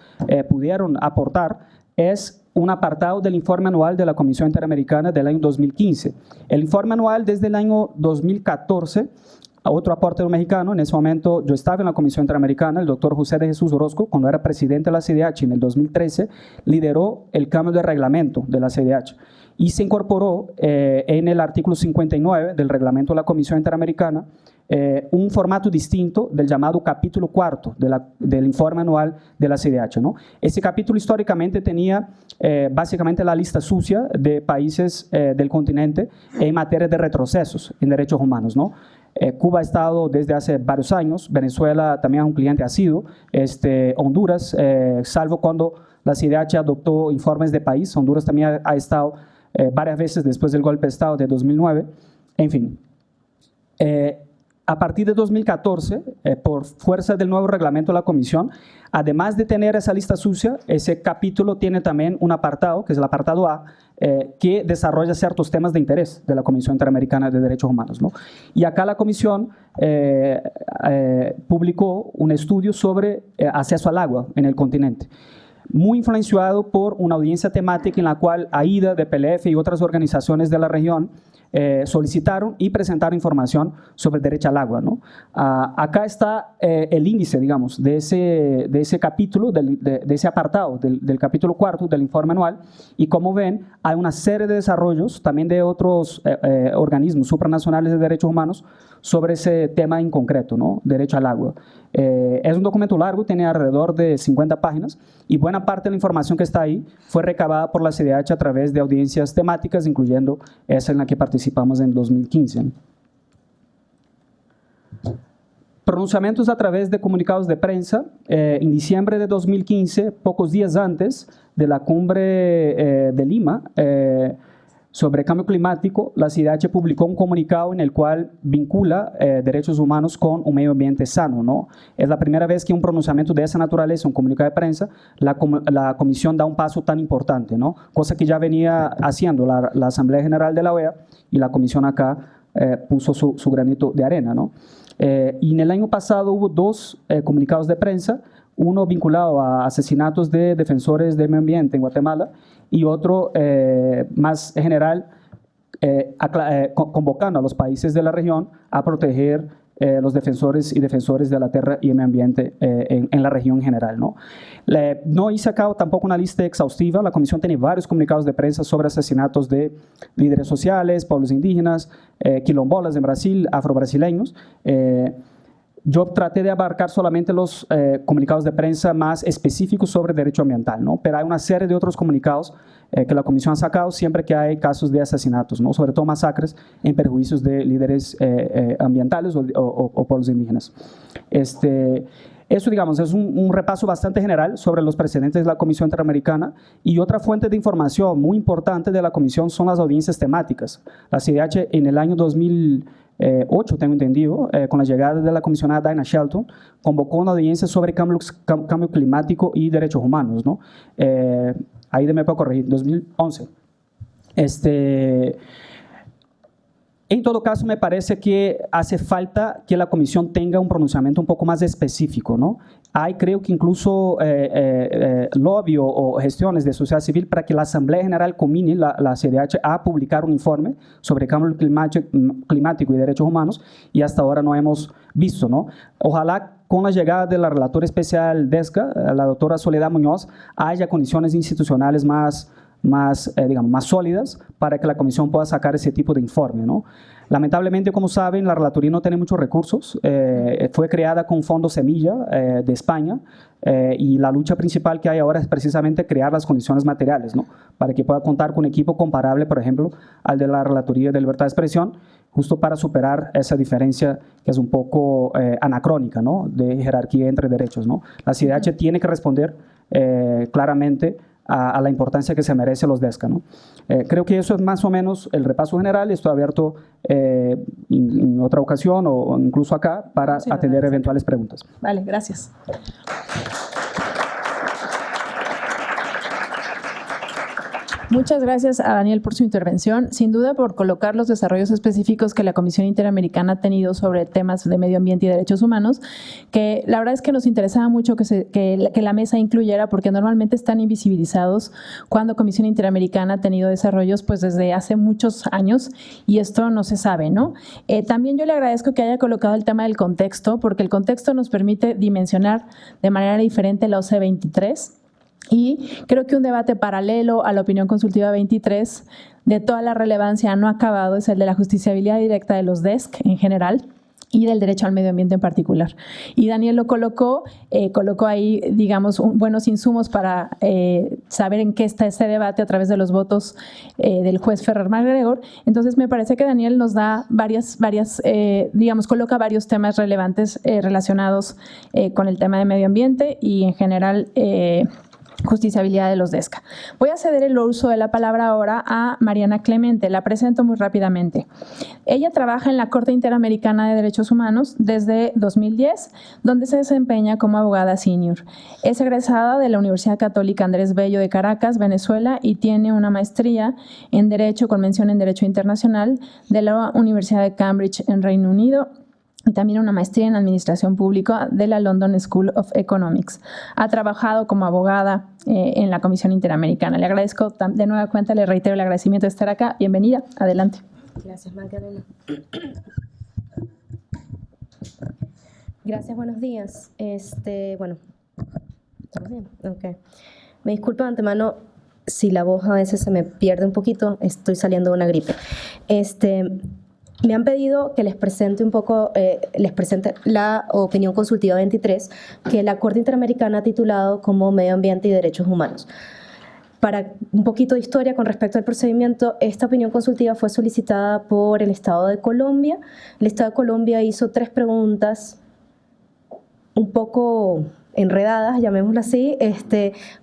Speaker 2: pudieron aportar, es un apartado del informe anual de la Comisión Interamericana del año 2015. El informe anual desde el año 2014, otro aporte de un mexicano, en ese momento yo estaba en la Comisión Interamericana, el doctor José de Jesús Orozco, cuando era presidente de la CIDH en el 2013, lideró el cambio de reglamento de la CIDH y se incorporó en el artículo 59 del reglamento de la Comisión Interamericana un formato distinto del llamado capítulo cuarto del informe anual de la CIDH, ¿no? Ese capítulo históricamente tenía básicamente la lista sucia de países del continente en materia de retrocesos en derechos humanos, ¿no? Cuba ha estado desde hace varios años, Venezuela también es un cliente asiduo, Honduras, salvo cuando la CIDH adoptó informes de país, Honduras también ha estado varias veces después del golpe de Estado de 2009, en fin. A partir de 2014, por fuerza del nuevo reglamento de la Comisión, además de tener esa lista sucia, ese capítulo tiene también un apartado, que es el apartado A, que desarrolla ciertos temas de interés de la Comisión Interamericana de Derechos Humanos, ¿no? Y acá la Comisión publicó un estudio sobre acceso al agua en el continente, muy influenciado por una audiencia temática en la cual AIDA, DPLF y otras organizaciones de la región solicitaron y presentaron información sobre el derecho al agua, ¿no? Acá está el índice, digamos, de ese capítulo, de ese apartado del capítulo cuarto del informe anual, y como ven, hay una serie de desarrollos también de otros organismos supranacionales de derechos humanos sobre ese tema en concreto, ¿no? Derecho al agua. Es un documento largo, tiene alrededor de 50 páginas, y buena buena parte de la información que está ahí fue recabada por la CIDH a través de audiencias temáticas, incluyendo esa en la que participamos en 2015. Pronunciamientos a través de comunicados de prensa. En diciembre de 2015, pocos días antes de la cumbre de Lima, sobre cambio climático, la CIDH publicó un comunicado en el cual vincula derechos humanos con un medio ambiente sano, ¿no? Es la primera vez que un pronunciamiento de esa naturaleza, un comunicado de prensa, la Comisión da un paso tan importante, ¿no? Cosa que ya venía haciendo la Asamblea General de la OEA, y la Comisión acá puso su granito de arena, ¿no? Y en el año pasado hubo dos comunicados de prensa, uno vinculado a asesinatos de defensores del medio ambiente en Guatemala y otro más general, convocando a los países de la región a proteger los defensores y defensores de la tierra y el medio ambiente en la región en general, ¿no? No hice acá tampoco una lista exhaustiva. La Comisión tiene varios comunicados de prensa sobre asesinatos de líderes sociales, pueblos indígenas, quilombolas en Brasil, afrobrasileños. Yo traté de abarcar solamente los comunicados de prensa más específicos sobre derecho ambiental, ¿no? Pero hay una serie de otros comunicados que la Comisión ha sacado siempre que hay casos de asesinatos, ¿no? Sobre todo masacres en perjuicios de líderes ambientales o pueblos indígenas. Eso, digamos, es un repaso bastante general sobre los precedentes de la Comisión Interamericana, y otra fuente de información muy importante de la Comisión son las audiencias temáticas. La CIDH en el año 2008, tengo entendido, con la llegada de la comisionada Dinah Shelton, convocó una audiencia sobre cambio climático y derechos humanos, ¿no? Ahí me puedo corregir, 2011. En todo caso, me parece que hace falta que la Comisión tenga un pronunciamiento un poco más específico, ¿no? Hay, creo que incluso lobby o gestiones de sociedad civil para que la Asamblea General combine la CIDH a publicar un informe sobre cambio climático y derechos humanos, y hasta ahora no hemos visto, ¿no? Ojalá con la llegada de la relatora especial DESCA, la doctora Soledad Muñoz, haya condiciones institucionales más sólidas para que la Comisión pueda sacar ese tipo de informe, ¿no? Lamentablemente, como saben, la relatoría no tiene muchos recursos. Fue creada con Fondo Semilla de España, y la lucha principal que hay ahora es precisamente crear las condiciones materiales, ¿no? Para que pueda contar con un equipo comparable, por ejemplo, al de la Relatoría de Libertad de Expresión, justo para superar esa diferencia que es un poco anacrónica, ¿no? De jerarquía entre derechos, ¿no? La CIDH tiene que responder claramente a la importancia que se merece los DESCA, ¿no? Creo que eso es más o menos el repaso general. Estoy abierto en otra ocasión o incluso acá para atender eventuales preguntas.
Speaker 1: Vale, gracias. Muchas gracias a Daniel por su intervención, sin duda por colocar los desarrollos específicos que la Comisión Interamericana ha tenido sobre temas de medio ambiente y derechos humanos, que la verdad es que nos interesaba mucho que la mesa incluyera, porque normalmente están invisibilizados cuando Comisión Interamericana ha tenido desarrollos pues desde hace muchos años, y esto no se sabe, ¿no? También yo le agradezco que haya colocado el tema del contexto, porque el contexto nos permite dimensionar de manera diferente la OCE 23, y creo que un debate paralelo a la opinión consultiva 23 de toda la relevancia no acabado es el de la justiciabilidad directa de los DESC en general y del derecho al medio ambiente en particular. Y Daniel lo colocó ahí, digamos, buenos insumos para saber en qué está ese debate a través de los votos del juez Ferrer MacGregor. Entonces, me parece que Daniel nos da digamos, coloca varios temas relevantes relacionados con el tema de medio ambiente y en general justiciabilidad de los DESCA. Voy a ceder el uso de la palabra ahora a Mariana Clemente. La presento muy rápidamente. Ella trabaja en la Corte Interamericana de Derechos Humanos desde 2010, donde se desempeña como abogada senior. Es egresada de la Universidad Católica Andrés Bello de Caracas, Venezuela, y tiene una maestría en Derecho con mención en Derecho Internacional de la Universidad de Cambridge en Reino Unido, y también una maestría en Administración Pública de la London School of Economics. Ha trabajado como abogada en la Comisión Interamericana. Le agradezco de nueva cuenta, le reitero el agradecimiento de estar acá. Bienvenida, adelante.
Speaker 3: Gracias, Magdalena. Gracias, buenos días. Bueno, ¿estamos bien? Ok. Me disculpo de antemano si la voz a veces se me pierde un poquito, estoy saliendo de una gripe. Me han pedido que les presente un poco, les presente la opinión consultiva 23, que la Corte Interamericana ha titulado como Medio Ambiente y Derechos Humanos. Para un poquito de historia con respecto al procedimiento, esta opinión consultiva fue solicitada por el Estado de Colombia. El Estado de Colombia hizo 3 preguntas un poco enredadas, llamémoslo así,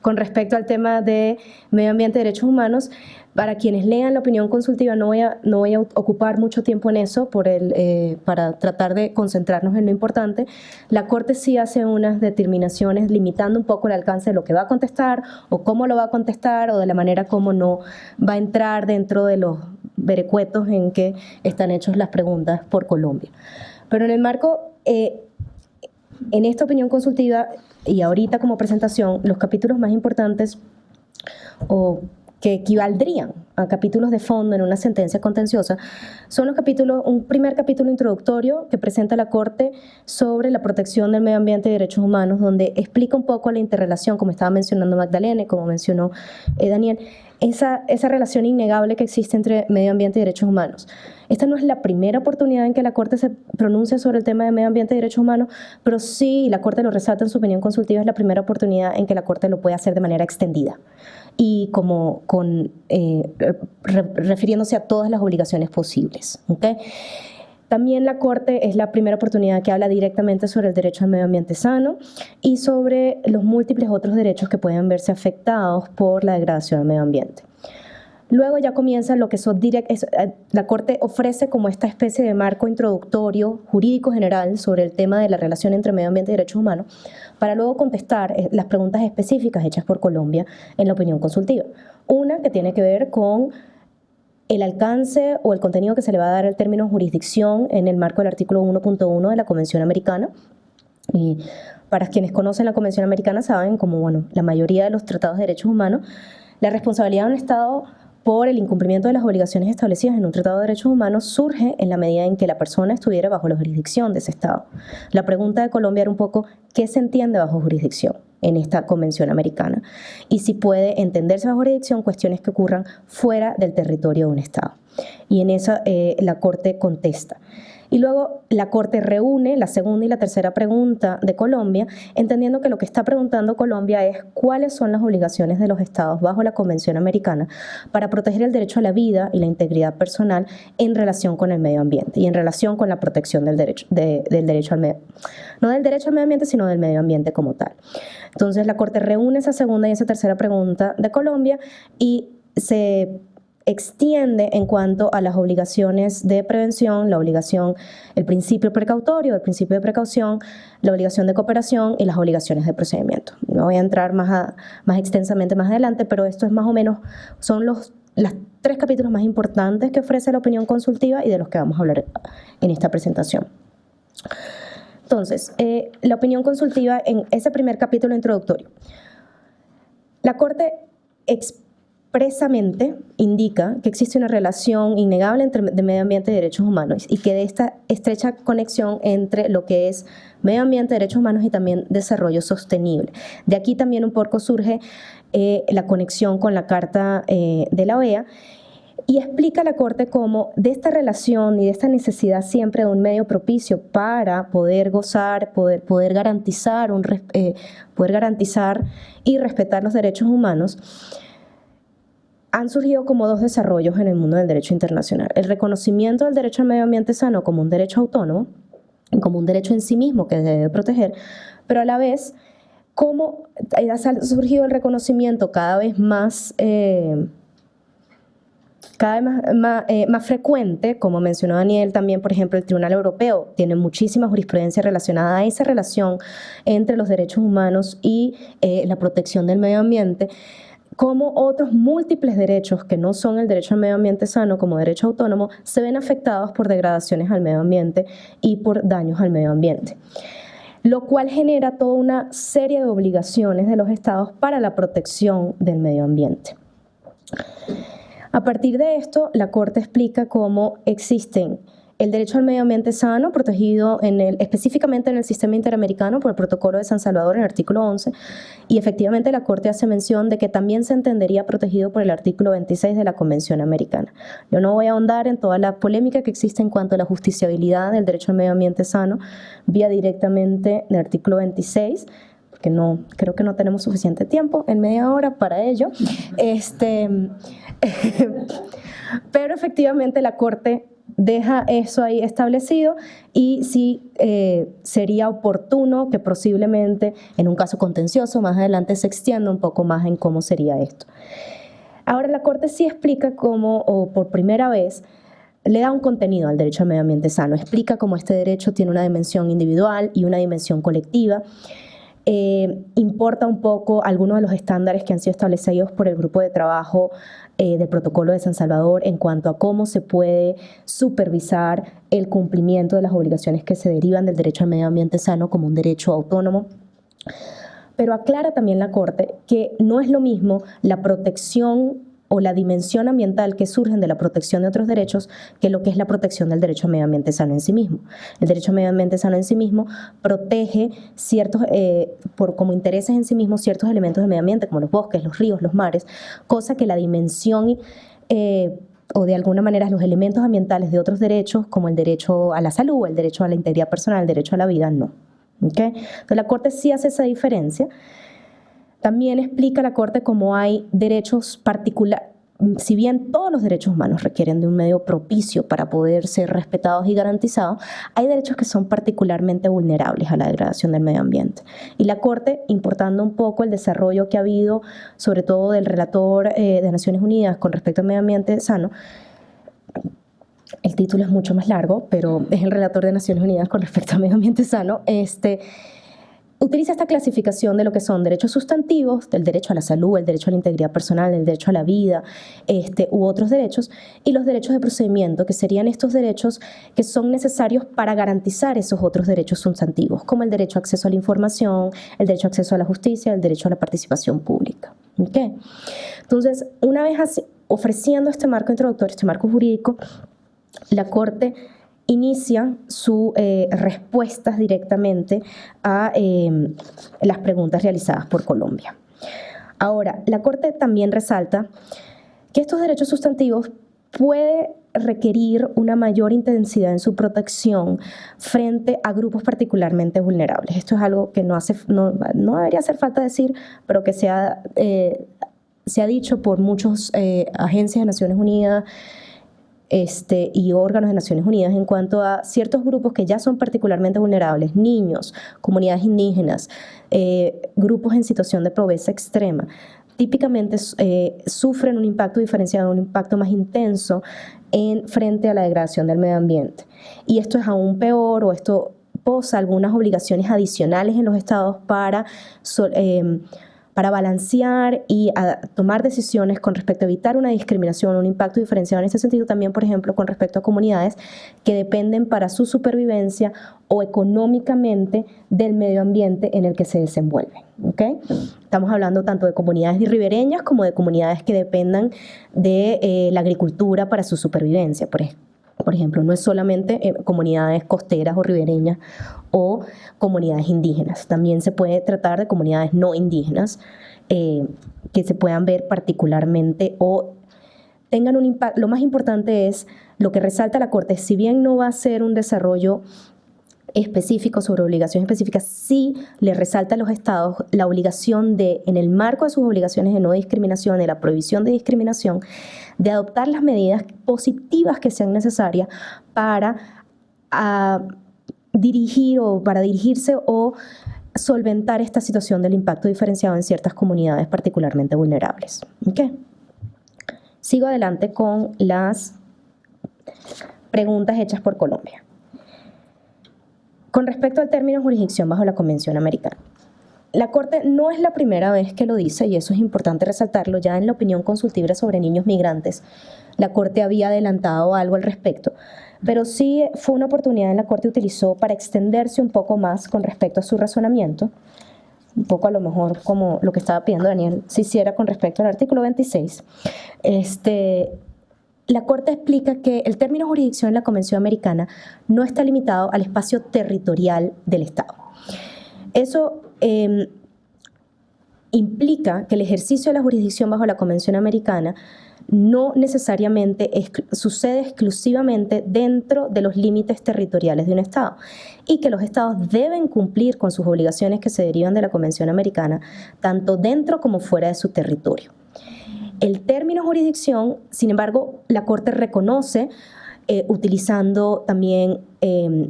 Speaker 3: con respecto al tema de medio ambiente y derechos humanos. Para quienes lean la opinión consultiva, no voy a ocupar mucho tiempo en eso para tratar de concentrarnos en lo importante. La Corte sí hace unas determinaciones limitando un poco el alcance de lo que va a contestar o cómo lo va a contestar o de la manera como no va a entrar dentro de los vericuetos en que están hechas las preguntas por Colombia. Pero en el marco, en esta opinión consultiva y ahorita como presentación, los capítulos más importantes o que equivaldrían a capítulos de fondo en una sentencia contenciosa, son los capítulos, un primer capítulo introductorio que presenta la Corte sobre la protección del medio ambiente y derechos humanos, donde explica un poco la interrelación, como estaba mencionando Magdalena y como mencionó Daniel, esa relación innegable que existe entre medio ambiente y derechos humanos. Esta no es la primera oportunidad en que la Corte se pronuncia sobre el tema de medio ambiente y derechos humanos, pero sí, la Corte lo resalta en su opinión consultiva, es la primera oportunidad en que la Corte lo puede hacer de manera extendida y refiriéndose a todas las obligaciones posibles. ¿Okay? También la Corte es la primera oportunidad que habla directamente sobre el derecho al medio ambiente sano y sobre los múltiples otros derechos que pueden verse afectados por la degradación del medio ambiente. Luego ya comienza lo que la Corte ofrece como esta especie de marco introductorio jurídico general sobre el tema de la relación entre medio ambiente y derechos humanos, para luego contestar las preguntas específicas hechas por Colombia en la opinión consultiva. Una que tiene que ver con el alcance o el contenido que se le va a dar al término jurisdicción en el marco del artículo 1.1 de la Convención Americana. Y para quienes conocen la Convención Americana saben, como la mayoría de los tratados de derechos humanos, la responsabilidad de un Estado por el incumplimiento de las obligaciones establecidas en un tratado de derechos humanos surge en la medida en que la persona estuviera bajo la jurisdicción de ese Estado. La pregunta de Colombia era un poco, ¿qué se entiende bajo jurisdicción en esta Convención Americana? Y si puede entenderse bajo jurisdicción cuestiones que ocurran fuera del territorio de un Estado. Y en eso la Corte contesta. Y luego la Corte reúne la segunda y la tercera pregunta de Colombia, entendiendo que lo que está preguntando Colombia es cuáles son las obligaciones de los Estados bajo la Convención Americana para proteger el derecho a la vida y la integridad personal en relación con el medio ambiente y en relación con la protección del derecho al medio, no del derecho al medio ambiente, sino del medio ambiente como tal. Entonces la Corte reúne esa segunda y esa tercera pregunta de Colombia y se extiende en cuanto a las obligaciones de prevención, el principio precautorio, el principio de precaución, la obligación de cooperación y las obligaciones de procedimiento. No voy a entrar más extensamente más adelante, pero esto es más o menos, son los 3 capítulos más importantes que ofrece la opinión consultiva y de los que vamos a hablar en esta presentación. Entonces, la opinión consultiva en ese primer capítulo introductorio. La Corte expresamente indica que existe una relación innegable entre medio ambiente y derechos humanos y que de esta estrecha conexión entre lo que es medio ambiente, derechos humanos y también desarrollo sostenible. De aquí también un poco surge la conexión con la Carta de la OEA y explica la Corte cómo de esta relación y de esta necesidad siempre de un medio propicio para poder gozar, poder garantizar y respetar los derechos humanos, han surgido como 2 desarrollos en el mundo del derecho internacional. El reconocimiento del derecho al medio ambiente sano como un derecho autónomo, como un derecho en sí mismo que se debe proteger, pero a la vez, cómo ha surgido el reconocimiento cada vez más frecuente, como mencionó Daniel, también, por ejemplo, el Tribunal Europeo tiene muchísima jurisprudencia relacionada a esa relación entre los derechos humanos y la protección del medio ambiente, como otros múltiples derechos que no son el derecho al medio ambiente sano, como derecho autónomo, se ven afectados por degradaciones al medio ambiente y por daños al medio ambiente, lo cual genera toda una serie de obligaciones de los Estados para la protección del medio ambiente. A partir de esto, la Corte explica cómo existen El derecho al medio ambiente sano, protegido específicamente en el sistema interamericano por el Protocolo de San Salvador en el artículo 11, y efectivamente la Corte hace mención de que también se entendería protegido por el artículo 26 de la Convención Americana. Yo no voy a ahondar en toda la polémica que existe en cuanto a la justiciabilidad del derecho al medio ambiente sano vía directamente del artículo 26, porque creo que no tenemos suficiente tiempo en media hora para ello. Pero efectivamente la Corte deja eso ahí establecido y sí sería oportuno que posiblemente en un caso contencioso más adelante se extienda un poco más en cómo sería esto. Ahora la Corte sí explica cómo, o por primera vez, le da un contenido al derecho al medio ambiente sano, explica cómo este derecho tiene una dimensión individual y una dimensión colectiva. Importa un poco algunos de los estándares que han sido establecidos por el grupo de trabajo del Protocolo de San Salvador en cuanto a cómo se puede supervisar el cumplimiento de las obligaciones que se derivan del derecho al medio ambiente sano como un derecho autónomo. Pero aclara también la Corte que no es lo mismo la protección o la dimensión ambiental que surgen de la protección de otros derechos que lo que es la protección del derecho al medio ambiente sano en sí mismo. El derecho al medio ambiente sano en sí mismo protege como intereses en sí mismo ciertos elementos del medio ambiente, como los bosques, los ríos, los mares, cosa que la dimensión o de alguna manera los elementos ambientales de otros derechos, como el derecho a la salud, el derecho a la integridad personal, el derecho a la vida, no. ¿Okay? Entonces la Corte sí hace esa diferencia. También explica la Corte cómo hay derechos particulares, si bien todos los derechos humanos requieren de un medio propicio para poder ser respetados y garantizados, hay derechos que son particularmente vulnerables a la degradación del medio ambiente. Y la Corte, importando un poco el desarrollo que ha habido, sobre todo del relator de Naciones Unidas con respecto al medio ambiente sano, el título es mucho más largo, pero es el relator de Naciones Unidas con respecto al medio ambiente sano, utiliza esta clasificación de lo que son derechos sustantivos, del derecho a la salud, el derecho a la integridad personal, el derecho a la vida, u otros derechos, y los derechos de procedimiento, que serían estos derechos que son necesarios para garantizar esos otros derechos sustantivos, como el derecho a acceso a la información, el derecho a acceso a la justicia, el derecho a la participación pública. ¿Okay? Entonces, una vez así, ofreciendo este marco introductorio, este marco jurídico, la Corte inicia sus respuestas directamente a las preguntas realizadas por Colombia. Ahora, la Corte también resalta que estos derechos sustantivos puede requerir una mayor intensidad en su protección frente a grupos particularmente vulnerables. Esto es algo que no debería hacer falta decir, pero que se ha dicho por muchas agencias de Naciones Unidas, y órganos de Naciones Unidas en cuanto a ciertos grupos que ya son particularmente vulnerables, niños, comunidades indígenas, grupos en situación de pobreza extrema, típicamente sufren un impacto diferenciado, un impacto más intenso frente a la degradación del medio ambiente. Y esto es aún peor, o esto posa algunas obligaciones adicionales en los estados para balancear y tomar decisiones con respecto a evitar una discriminación, un impacto diferenciado en este sentido también, por ejemplo, con respecto a comunidades que dependen para su supervivencia o económicamente del medio ambiente en el que se desenvuelven. ¿Okay? Estamos hablando tanto de comunidades ribereñas como de comunidades que dependan de la agricultura para su supervivencia, por ejemplo, no es solamente comunidades costeras o ribereñas o comunidades indígenas. También se puede tratar de comunidades no indígenas que se puedan ver particularmente o tengan un impacto. Lo más importante es, lo que resalta la Corte, si bien no va a ser un desarrollo específico sobre obligaciones específicas, sí le resalta a los estados la obligación de, en el marco de sus obligaciones de no discriminación, de la prohibición de discriminación, de adoptar las medidas positivas que sean necesarias para dirigirse o solventar esta situación del impacto diferenciado en ciertas comunidades particularmente vulnerables. ¿Okay? Sigo adelante con las preguntas hechas por Colombia. Con respecto al término jurisdicción bajo la Convención Americana, la Corte no es la primera vez que lo dice, y eso es importante resaltarlo. Ya en la opinión consultiva sobre niños migrantes, la Corte había adelantado algo al respecto, pero sí fue una oportunidad en la Corte utilizó para extenderse un poco más con respecto a su razonamiento, un poco a lo mejor como lo que estaba pidiendo Daniel se hiciera con respecto al artículo 26, la Corte explica que el término jurisdicción en la Convención Americana no está limitado al espacio territorial del Estado. Eso implica que el ejercicio de la jurisdicción bajo la Convención Americana no necesariamente sucede exclusivamente dentro de los límites territoriales de un Estado y que los Estados deben cumplir con sus obligaciones que se derivan de la Convención Americana, tanto dentro como fuera de su territorio. El término jurisdicción, sin embargo, la Corte reconoce, utilizando también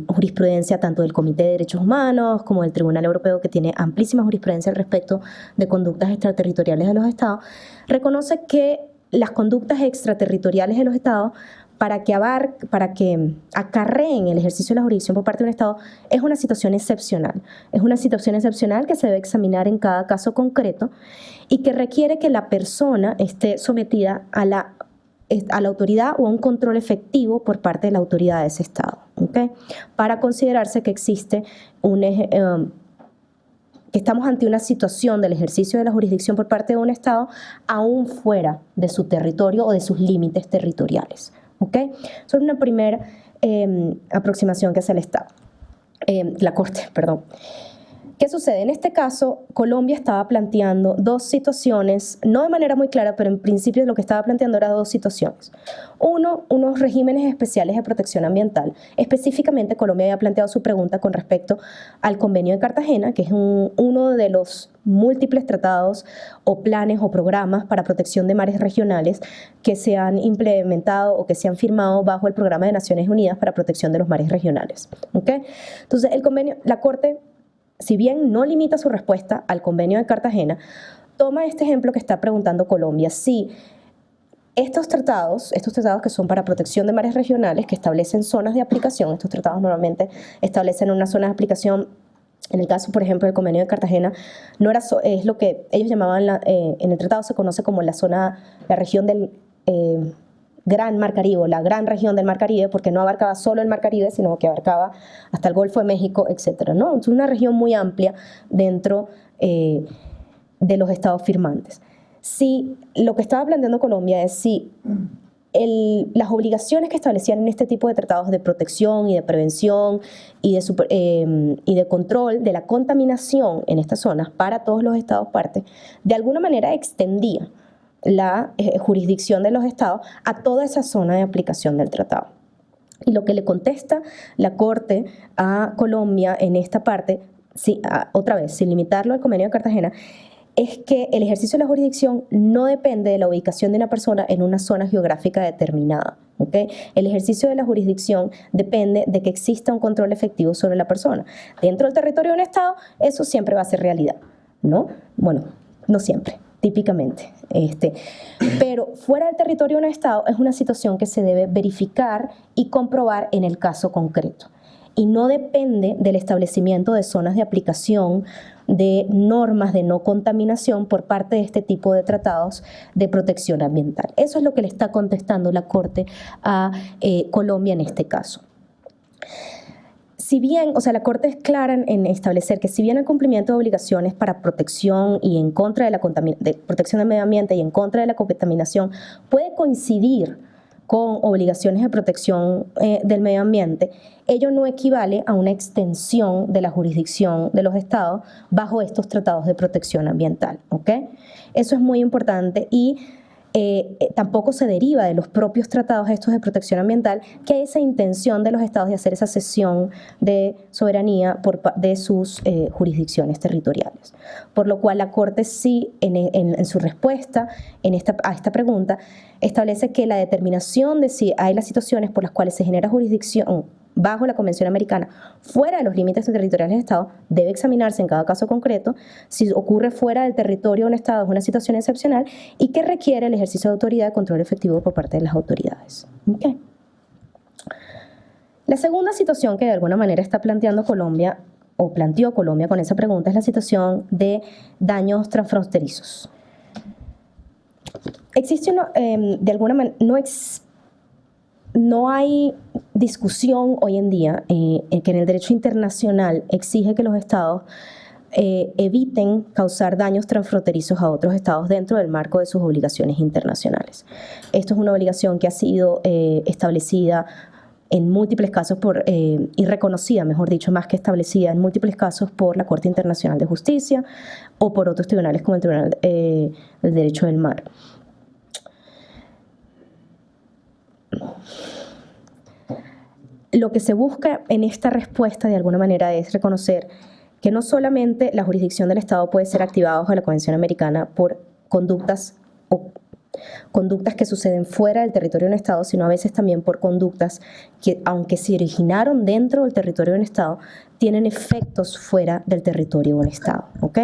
Speaker 3: jurisprudencia tanto del Comité de Derechos Humanos como del Tribunal Europeo, que tiene amplísima jurisprudencia al respecto de conductas extraterritoriales de los Estados, reconoce que las conductas extraterritoriales de los Estados, para que acarreen el ejercicio de la jurisdicción por parte de un Estado, es una situación excepcional. Es una situación excepcional que se debe examinar en cada caso concreto y que requiere que la persona esté sometida a la autoridad o a un control efectivo por parte de la autoridad de ese Estado, ¿okay? Para considerarse que existe que estamos ante una situación del ejercicio de la jurisdicción por parte de un Estado aún fuera de su territorio o de sus límites territoriales. ¿Okay? Eso es una primera aproximación que hace el Estado, la Corte, perdón. ¿Qué sucede? En este caso, Colombia estaba planteando dos situaciones, no de manera muy clara, pero en principio lo que estaba planteando era dos situaciones. Uno, unos regímenes especiales de protección ambiental. Específicamente, Colombia había planteado su pregunta con respecto al Convenio de Cartagena, que es uno de los múltiples tratados o planes o programas para protección de mares regionales que se han implementado o que se han firmado bajo el Programa de Naciones Unidas para Protección de los Mares Regionales. ¿Okay? Entonces, el convenio, la Corte, si bien no limita su respuesta al Convenio de Cartagena, toma este ejemplo que está preguntando Colombia. Si estos tratados que son para protección de mares regionales, que establecen zonas de aplicación, estos tratados normalmente establecen unas zonas de aplicación. En el caso, por ejemplo, del Convenio de Cartagena, no era es lo que ellos llamaban, en el tratado se conoce como la región del Gran Mar Caribe, la gran región del Mar Caribe, porque no abarcaba solo el Mar Caribe, sino que abarcaba hasta el Golfo de México, etcétera, ¿no? Es una región muy amplia dentro de los estados firmantes. Si lo que estaba planteando Colombia es si las obligaciones que establecían en este tipo de tratados de protección y de prevención y de control de la contaminación en estas zonas para todos los estados partes, de alguna manera extendía la jurisdicción de los estados a toda esa zona de aplicación del tratado. Y lo que le contesta la Corte a Colombia en esta parte, otra vez, sin limitarlo al Convenio de Cartagena, es que el ejercicio de la jurisdicción no depende de la ubicación de una persona en una zona geográfica determinada. ¿Okay? El ejercicio de la jurisdicción depende de que exista un control efectivo sobre la persona. Dentro del territorio de un Estado, eso siempre va a ser realidad, ¿no? Bueno, no siempre, típicamente. Pero fuera del territorio de un Estado es una situación que se debe verificar y comprobar en el caso concreto. Y no depende del establecimiento de zonas de aplicación de normas de no contaminación por parte de este tipo de tratados de protección ambiental. Eso es lo que le está contestando la Corte a Colombia en este caso. Si bien, la Corte es clara en establecer que si bien el cumplimiento de obligaciones para protección y en contra de protección del medio ambiente y en contra de la contaminación puede coincidir con obligaciones de protección del medio ambiente, ello no equivale a una extensión de la jurisdicción de los estados bajo estos tratados de protección ambiental. ¿Okay? Eso es muy importante y tampoco se deriva de los propios tratados estos de protección ambiental que hay esa intención de los estados de hacer esa cesión de soberanía de sus jurisdicciones territoriales. Por lo cual la Corte sí, en su respuesta a esta pregunta, establece que la determinación de si hay las situaciones por las cuales se genera jurisdicción bajo la Convención Americana fuera de los límites territoriales del Estado debe examinarse en cada caso concreto. Si ocurre fuera del territorio de un Estado es una situación excepcional y que requiere el ejercicio de autoridad de control efectivo por parte de las autoridades. Okay. La segunda situación que de alguna manera está planteando Colombia o planteó Colombia con esa pregunta es la situación de daños transfronterizos. Existe de alguna manera, no hay discusión hoy en día que en el derecho internacional exige que los estados eviten causar daños transfronterizos a otros estados dentro del marco de sus obligaciones internacionales. Esto es una obligación que ha sido establecida en múltiples casos y reconocida, mejor dicho, más que establecida en múltiples casos por la Corte Internacional de Justicia o por otros tribunales como el Tribunal del Derecho del Mar. Lo que se busca en esta respuesta, de alguna manera, es reconocer que no solamente la jurisdicción del Estado puede ser activada bajo la Convención Americana por conductas que suceden fuera del territorio de un Estado, sino a veces también por conductas que, aunque se originaron dentro del territorio de un Estado, tienen efectos fuera del territorio de un Estado, ¿ok?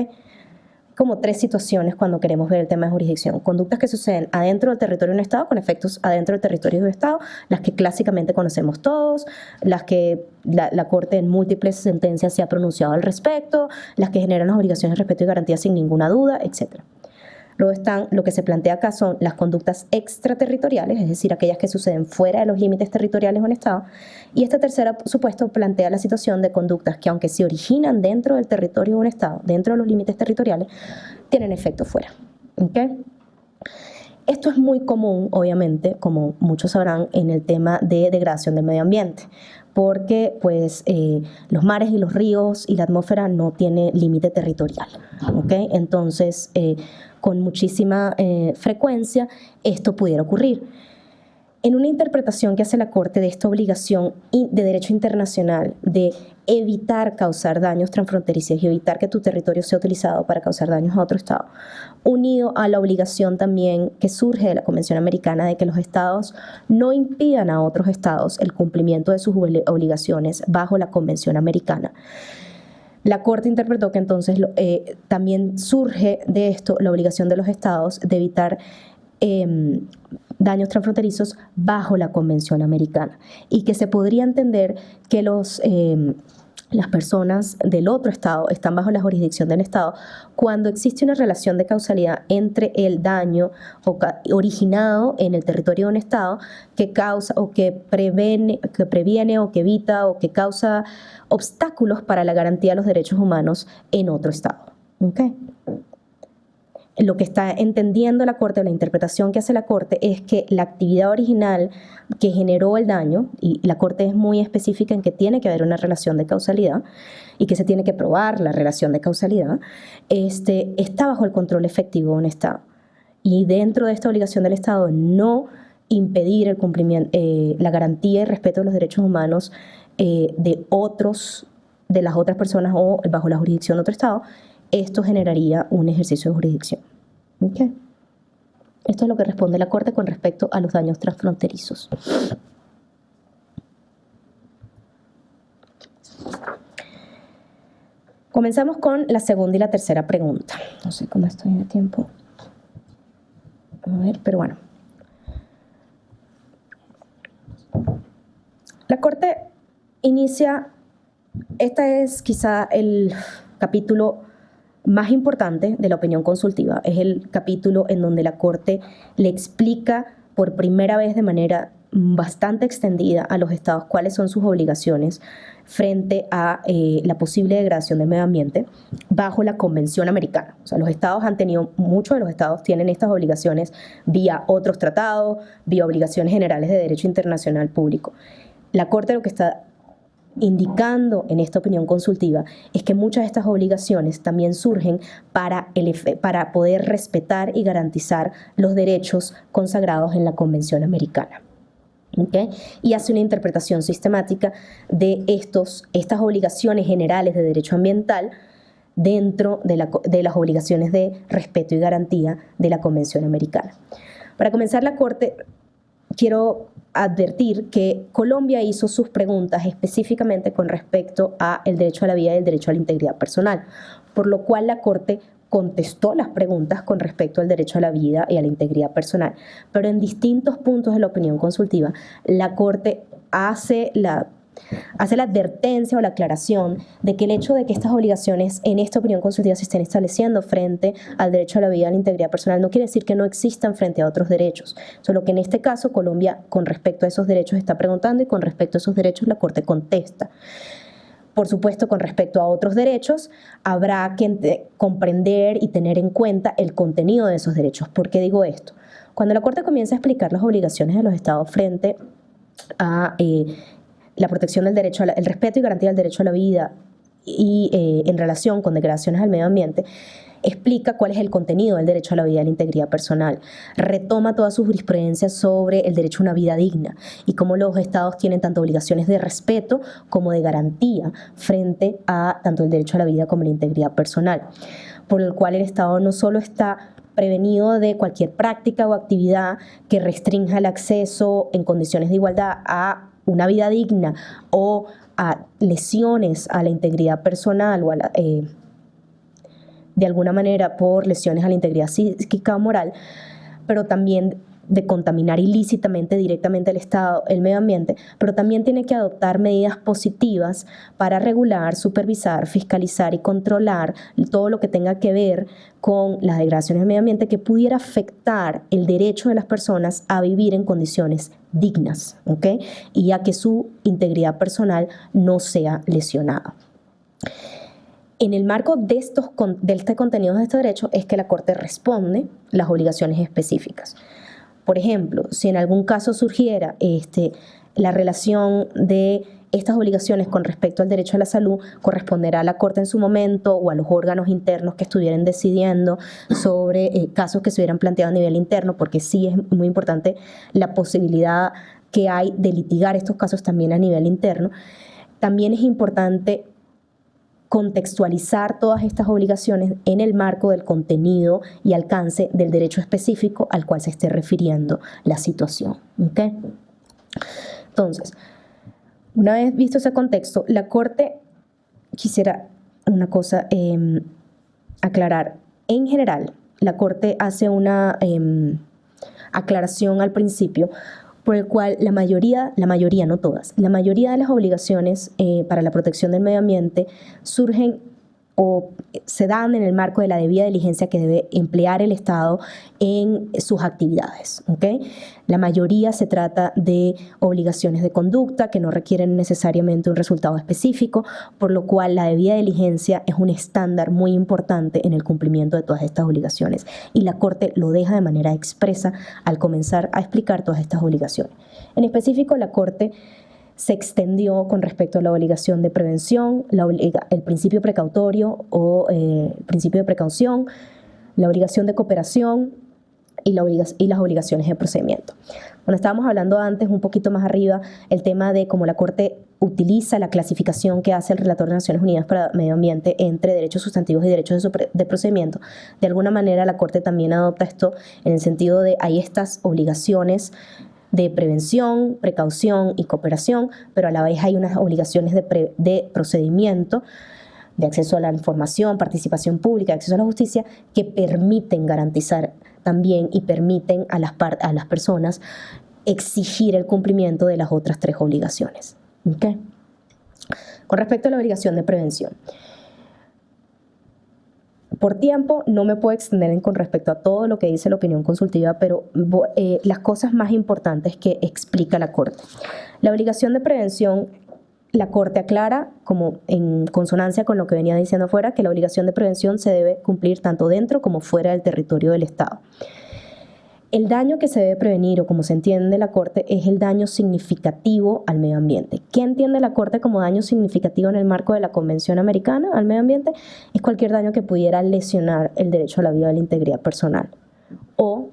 Speaker 3: Como 3 situaciones cuando queremos ver el tema de jurisdicción. Conductas que suceden adentro del territorio de un Estado, con efectos adentro del territorio de un Estado, las que clásicamente conocemos todos, las que la Corte en múltiples sentencias se ha pronunciado al respecto, las que generan las obligaciones de respeto y garantía sin ninguna duda, etc. Luego están, lo que se plantea acá son las conductas extraterritoriales, es decir, aquellas que suceden fuera de los límites territoriales de un Estado. Y este tercer supuesto plantea la situación de conductas que, aunque se originan dentro del territorio de un Estado, dentro de los límites territoriales, tienen efecto fuera. ¿Okay? Esto es muy común, obviamente, como muchos sabrán, en el tema de degradación del medio ambiente, porque pues, los mares y los ríos y la atmósfera no tienen límite territorial. ¿Okay? Entonces, con muchísima frecuencia esto pudiera ocurrir. En una interpretación que hace la Corte de esta obligación de derecho internacional de evitar causar daños transfronterizos y evitar que tu territorio sea utilizado para causar daños a otro Estado, unido a la obligación también que surge de la Convención Americana de que los Estados no impidan a otros Estados el cumplimiento de sus obligaciones bajo la Convención Americana. La Corte interpretó que entonces también surge de esto la obligación de los Estados de evitar daños transfronterizos bajo la Convención Americana y que se podría entender que las personas del otro Estado están bajo la jurisdicción del Estado cuando existe una relación de causalidad entre el daño originado en el territorio de un Estado que causa o que previene o que evita o que causa obstáculos para la garantía de los derechos humanos en otro Estado. ¿Okay? Lo que está entendiendo la Corte, o la interpretación que hace la Corte, es que la actividad original que generó el daño, y la Corte es muy específica en que tiene que haber una relación de causalidad y que se tiene que probar la relación de causalidad, está bajo el control efectivo de un Estado. Y dentro de esta obligación del Estado, no impedir el cumplimiento, la garantía y respeto de los derechos humanos de las otras personas o bajo la jurisdicción de otro Estado, esto generaría un ejercicio de jurisdicción. ¿Okay? Esto es lo que responde la Corte con respecto a los daños transfronterizos. Comenzamos con la segunda y la tercera pregunta. No sé cómo estoy en el tiempo. A ver, pero bueno. La Corte inicia, este es quizá el capítulo más importante de la opinión consultiva. Es el capítulo en donde la Corte le explica por primera vez de manera bastante extendida a los Estados cuáles son sus obligaciones frente a la posible degradación del medio ambiente bajo la Convención Americana. O sea, muchos de los Estados tienen estas obligaciones vía otros tratados, vía obligaciones generales de derecho internacional público. La Corte lo que está indicando en esta opinión consultiva es que muchas de estas obligaciones también surgen para poder respetar y garantizar los derechos consagrados en la Convención Americana. ¿Okay? Y hace una interpretación sistemática de estas obligaciones generales de derecho ambiental dentro de las obligaciones de respeto y garantía de la Convención Americana. Para comenzar, la Corte, quiero advertir que Colombia hizo sus preguntas específicamente con respecto a el derecho a la vida y el derecho a la integridad personal, por lo cual la Corte contestó las preguntas con respecto al derecho a la vida y a la integridad personal. Pero en distintos puntos de la opinión consultiva, la Corte hace la advertencia o la aclaración de que el hecho de que estas obligaciones en esta opinión consultiva se estén estableciendo frente al derecho a la vida y a la integridad personal no quiere decir que no existan frente a otros derechos. Solo que en este caso Colombia con respecto a esos derechos está preguntando y con respecto a esos derechos la Corte contesta. Por supuesto, con respecto a otros derechos, habrá que comprender y tener en cuenta el contenido de esos derechos. ¿Por qué digo esto? Cuando la Corte comienza a explicar las obligaciones de los Estados frente a la protección del derecho, el respeto y garantía del derecho a la vida y en relación con declaraciones al medio ambiente, explica cuál es el contenido del derecho a la vida y a la integridad personal, retoma toda su jurisprudencia sobre el derecho a una vida digna y cómo los estados tienen tanto obligaciones de respeto como de garantía frente a tanto el derecho a la vida como la integridad personal, por el cual el Estado no solo está prevenido de cualquier práctica o actividad que restrinja el acceso en condiciones de igualdad a una vida digna o a lesiones a la integridad personal o a de alguna manera por lesiones a la integridad psíquica o moral, pero también de contaminar ilícitamente directamente el Estado, el medio ambiente, pero también tiene que adoptar medidas positivas para regular, supervisar, fiscalizar y controlar todo lo que tenga que ver con las degradaciones del medio ambiente que pudiera afectar el derecho de las personas a vivir en condiciones dignas, ¿ok? Y a que su integridad personal no sea lesionada. En el marco de este contenido de este derecho es que la Corte responde las obligaciones específicas. Por ejemplo, si en algún caso surgiera la relación de estas obligaciones con respecto al derecho a la salud, corresponderá a la Corte en su momento o a los órganos internos que estuvieran decidiendo sobre casos que se hubieran planteado a nivel interno, porque sí es muy importante la posibilidad que hay de litigar estos casos también a nivel interno. También es importante contextualizar todas estas obligaciones en el marco del contenido y alcance del derecho específico al cual se esté refiriendo la situación. ¿Okay? Entonces, una vez visto ese contexto, la Corte quisiera una cosa aclarar. En general, la Corte hace una aclaración al principio por el cual la mayoría, no todas, la mayoría de las obligaciones para la protección del medio ambiente surgen o se dan en el marco de la debida diligencia que debe emplear el Estado en sus actividades. ¿Okay? La mayoría se trata de obligaciones de conducta que no requieren necesariamente un resultado específico, por lo cual la debida diligencia es un estándar muy importante en el cumplimiento de todas estas obligaciones. Y la Corte lo deja de manera expresa al comenzar a explicar todas estas obligaciones. En específico, la Corte se extendió con respecto a la obligación de prevención, el principio precautorio o principio de precaución, la obligación de cooperación y las obligaciones de procedimiento. Cuando estábamos hablando antes, un poquito más arriba, el tema de cómo la Corte utiliza la clasificación que hace el Relator de Naciones Unidas para Medio Ambiente entre derechos sustantivos y derechos de procedimiento. De alguna manera, la Corte también adopta esto en el sentido de hay estas obligaciones de prevención, precaución y cooperación, pero a la vez hay unas obligaciones de procedimiento, de acceso a la información, participación pública, acceso a la justicia, que permiten garantizar también y permiten a las personas exigir el cumplimiento de las otras tres obligaciones. ¿Okay? Con respecto a la obligación de prevención, por tiempo no me puedo extender con respecto a todo lo que dice la opinión consultiva, pero las cosas más importantes que explica la Corte. La obligación de prevención, la Corte aclara, como en consonancia con lo que venía diciendo afuera, que la obligación de prevención se debe cumplir tanto dentro como fuera del territorio del Estado. El daño que se debe prevenir, o como se entiende la Corte, es el daño significativo al medio ambiente. ¿Qué entiende la Corte como daño significativo en el marco de la Convención Americana al medio ambiente? Es cualquier daño que pudiera lesionar el derecho a la vida y a la integridad personal. O,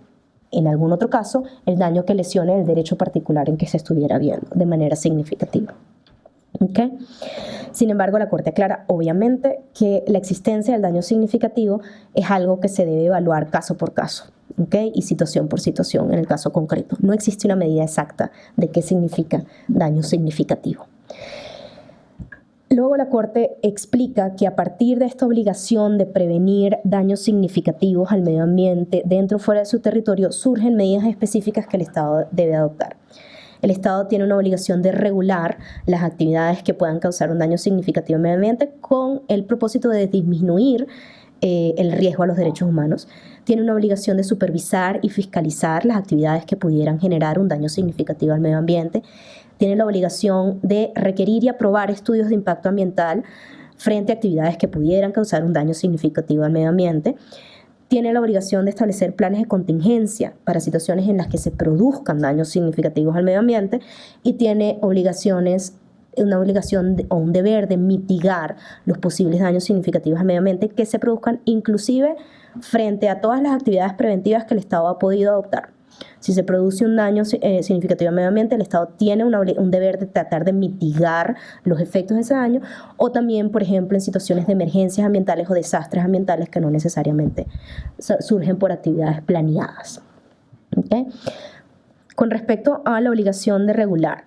Speaker 3: en algún otro caso, el daño que lesione el derecho particular en que se estuviera viendo de manera significativa. ¿Okay? Sin embargo, la Corte aclara, obviamente, que la existencia del daño significativo es algo que se debe evaluar caso por caso. ¿Okay? Y situación por situación en el caso concreto. No existe una medida exacta de qué significa daño significativo. Luego la Corte explica que a partir de esta obligación de prevenir daños significativos al medio ambiente dentro o fuera de su territorio, surgen medidas específicas que el Estado debe adoptar. El Estado tiene una obligación de regular las actividades que puedan causar un daño significativo al medio ambiente con el propósito de disminuir el riesgo a los derechos humanos. Tiene una obligación de supervisar y fiscalizar las actividades que pudieran generar un daño significativo al medio ambiente. Tiene la obligación de requerir y aprobar estudios de impacto ambiental frente a actividades que pudieran causar un daño significativo al medio ambiente. Tiene la obligación de establecer planes de contingencia para situaciones en las que se produzcan daños significativos al medio ambiente y tiene una obligación o un deber de mitigar los posibles daños significativos al medio ambiente que se produzcan inclusive frente a todas las actividades preventivas que el Estado ha podido adoptar. Si se produce un daño significativo al medio ambiente, el Estado tiene un deber de tratar de mitigar los efectos de ese daño, o también, por ejemplo, en situaciones de emergencias ambientales o desastres ambientales que no necesariamente surgen por actividades planeadas. ¿Okay? Con respecto a la obligación de regular,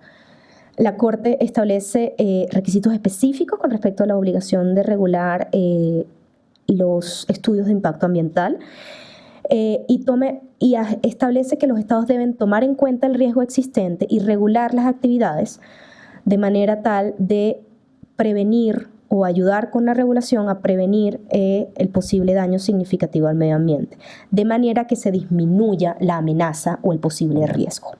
Speaker 3: la Corte establece requisitos específicos con respecto a la obligación de regular los estudios de impacto ambiental. Y establece que los estados deben tomar en cuenta el riesgo existente y regular las actividades de manera tal de prevenir o ayudar con la regulación a prevenir el posible daño significativo al medio ambiente, de manera que se disminuya la amenaza o el posible riesgo.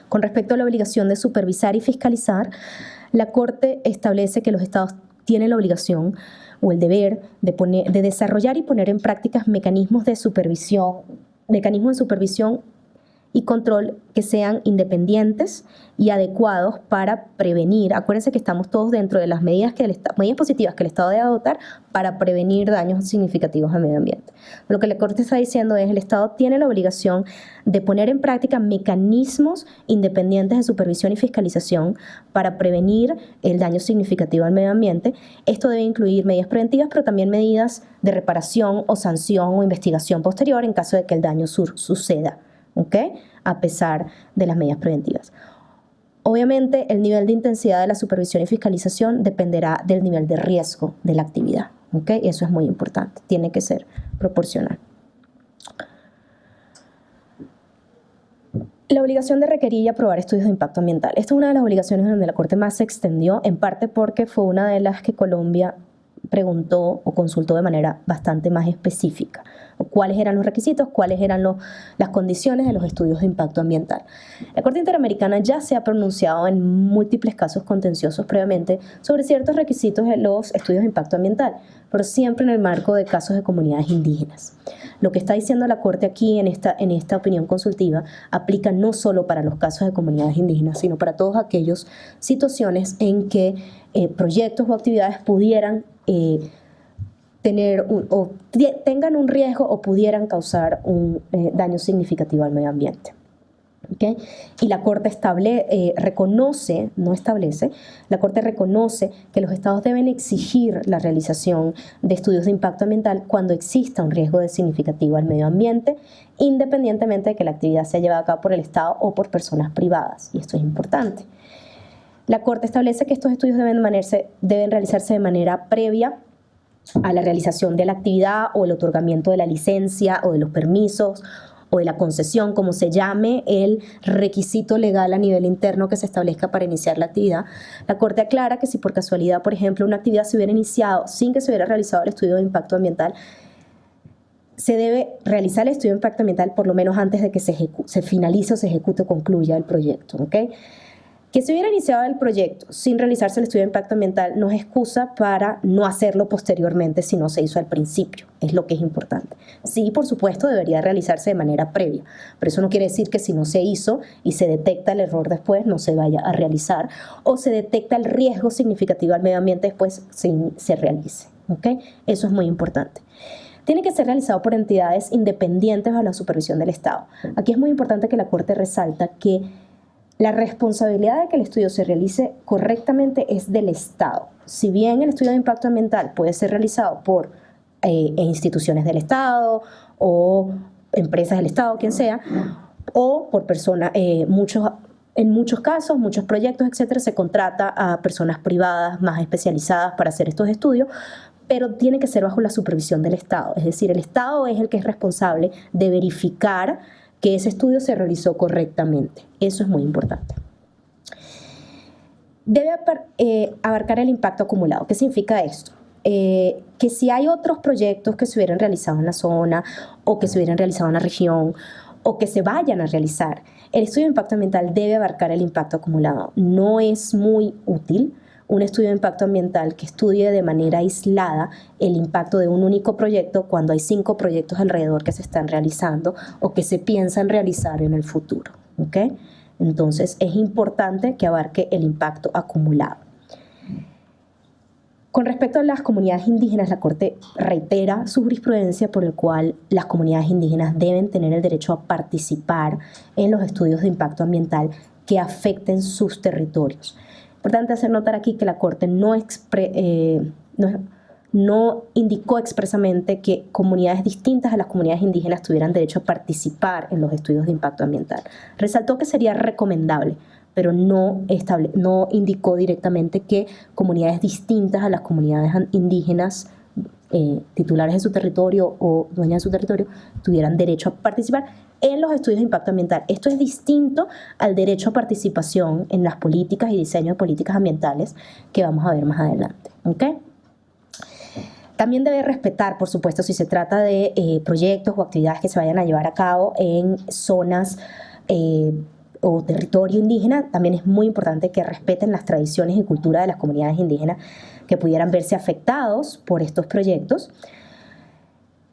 Speaker 3: Con respecto a la obligación de supervisar y fiscalizar, la Corte establece que los estados tienen la obligación o el deber de desarrollar y poner en prácticas mecanismos de supervisión y control que sean independientes y adecuados para prevenir. Acuérdense que estamos todos dentro de las medidas positivas que el Estado debe adoptar para prevenir daños significativos al medio ambiente. Lo que la Corte está diciendo es que el Estado tiene la obligación de poner en práctica mecanismos independientes de supervisión y fiscalización para prevenir el daño significativo al medio ambiente. Esto debe incluir medidas preventivas, pero también medidas de reparación o sanción o investigación posterior en caso de que el daño suceda. ¿Okay? A pesar de las medidas preventivas. Obviamente, el nivel de intensidad de la supervisión y fiscalización dependerá del nivel de riesgo de la actividad. ¿Okay? Eso es muy importante, tiene que ser proporcional. La obligación de requerir y aprobar estudios de impacto ambiental. Esta es una de las obligaciones donde la Corte más se extendió, en parte porque fue una de las que Colombia preguntó o consultó de manera bastante más específica. ¿Cuáles eran los requisitos? ¿Cuáles eran las condiciones de los estudios de impacto ambiental? La Corte Interamericana ya se ha pronunciado en múltiples casos contenciosos previamente sobre ciertos requisitos de los estudios de impacto ambiental, pero siempre en el marco de casos de comunidades indígenas. Lo que está diciendo la Corte aquí en esta opinión consultiva aplica no solo para los casos de comunidades indígenas, sino para todas aquellas situaciones en que proyectos o actividades pudieran tengan un riesgo o pudieran causar un daño significativo al medio ambiente. ¿Okay? Y la Corte la Corte reconoce que los estados deben exigir la realización de estudios de impacto ambiental cuando exista un riesgo significativo al medio ambiente, independientemente de que la actividad sea llevada a cabo por el Estado o por personas privadas, y esto es importante. La Corte establece que estos estudios deben realizarse de manera previa a la realización de la actividad o el otorgamiento de la licencia o de los permisos o de la concesión, como se llame el requisito legal a nivel interno que se establezca para iniciar la actividad. La Corte aclara que si por casualidad, por ejemplo, una actividad se hubiera iniciado sin que se hubiera realizado el estudio de impacto ambiental, se debe realizar el estudio de impacto ambiental por lo menos antes de que se finalice o se ejecute o concluya el proyecto. ¿Okay? Que se hubiera iniciado el proyecto sin realizarse el estudio de impacto ambiental no es excusa para no hacerlo posteriormente si no se hizo al principio, es lo que es importante. Sí, por supuesto, debería realizarse de manera previa, pero eso no quiere decir que si no se hizo y se detecta el error después, no se vaya a realizar, o se detecta el riesgo significativo al medio ambiente después, se realice. ¿Okay? Eso es muy importante. Tiene que ser realizado por entidades independientes bajo la supervisión del Estado. Aquí es muy importante que la Corte resalta que la responsabilidad de que el estudio se realice correctamente es del Estado. Si bien el estudio de impacto ambiental puede ser realizado por instituciones del Estado o empresas del Estado, quien sea, o por personas, en muchos casos, muchos proyectos, etcétera, se contrata a personas privadas más especializadas para hacer estos estudios, pero tiene que ser bajo la supervisión del Estado. Es decir, el Estado es el que es responsable de verificar que ese estudio se realizó correctamente. Eso es muy importante. Debe abarcar el impacto acumulado. ¿Qué significa esto? que si hay otros proyectos que se hubieran realizado en la zona o que se hubieran realizado en la región o que se vayan a realizar, el estudio de impacto ambiental debe abarcar el impacto acumulado. No es muy útil un estudio de impacto ambiental que estudie de manera aislada el impacto de un único proyecto cuando hay 5 proyectos alrededor que se están realizando o que se piensan realizar en el futuro, ¿ok? Entonces, es importante que abarque el impacto acumulado. Con respecto a las comunidades indígenas, la Corte reitera su jurisprudencia por el cual las comunidades indígenas deben tener el derecho a participar en los estudios de impacto ambiental que afecten sus territorios. Importante hacer notar aquí que la Corte no indicó expresamente que comunidades distintas a las comunidades indígenas tuvieran derecho a participar en los estudios de impacto ambiental. Resaltó que sería recomendable, pero no indicó directamente que comunidades distintas a las comunidades indígenas titulares de su territorio o dueñas de su territorio tuvieran derecho a participar en los estudios de impacto ambiental. Esto es distinto al derecho a participación en las políticas y diseño de políticas ambientales que vamos a ver más adelante, ¿ok? También debe respetar, por supuesto, si se trata de proyectos o actividades que se vayan a llevar a cabo en zonas o territorio indígena, también es muy importante que respeten las tradiciones y cultura de las comunidades indígenas que pudieran verse afectados por estos proyectos.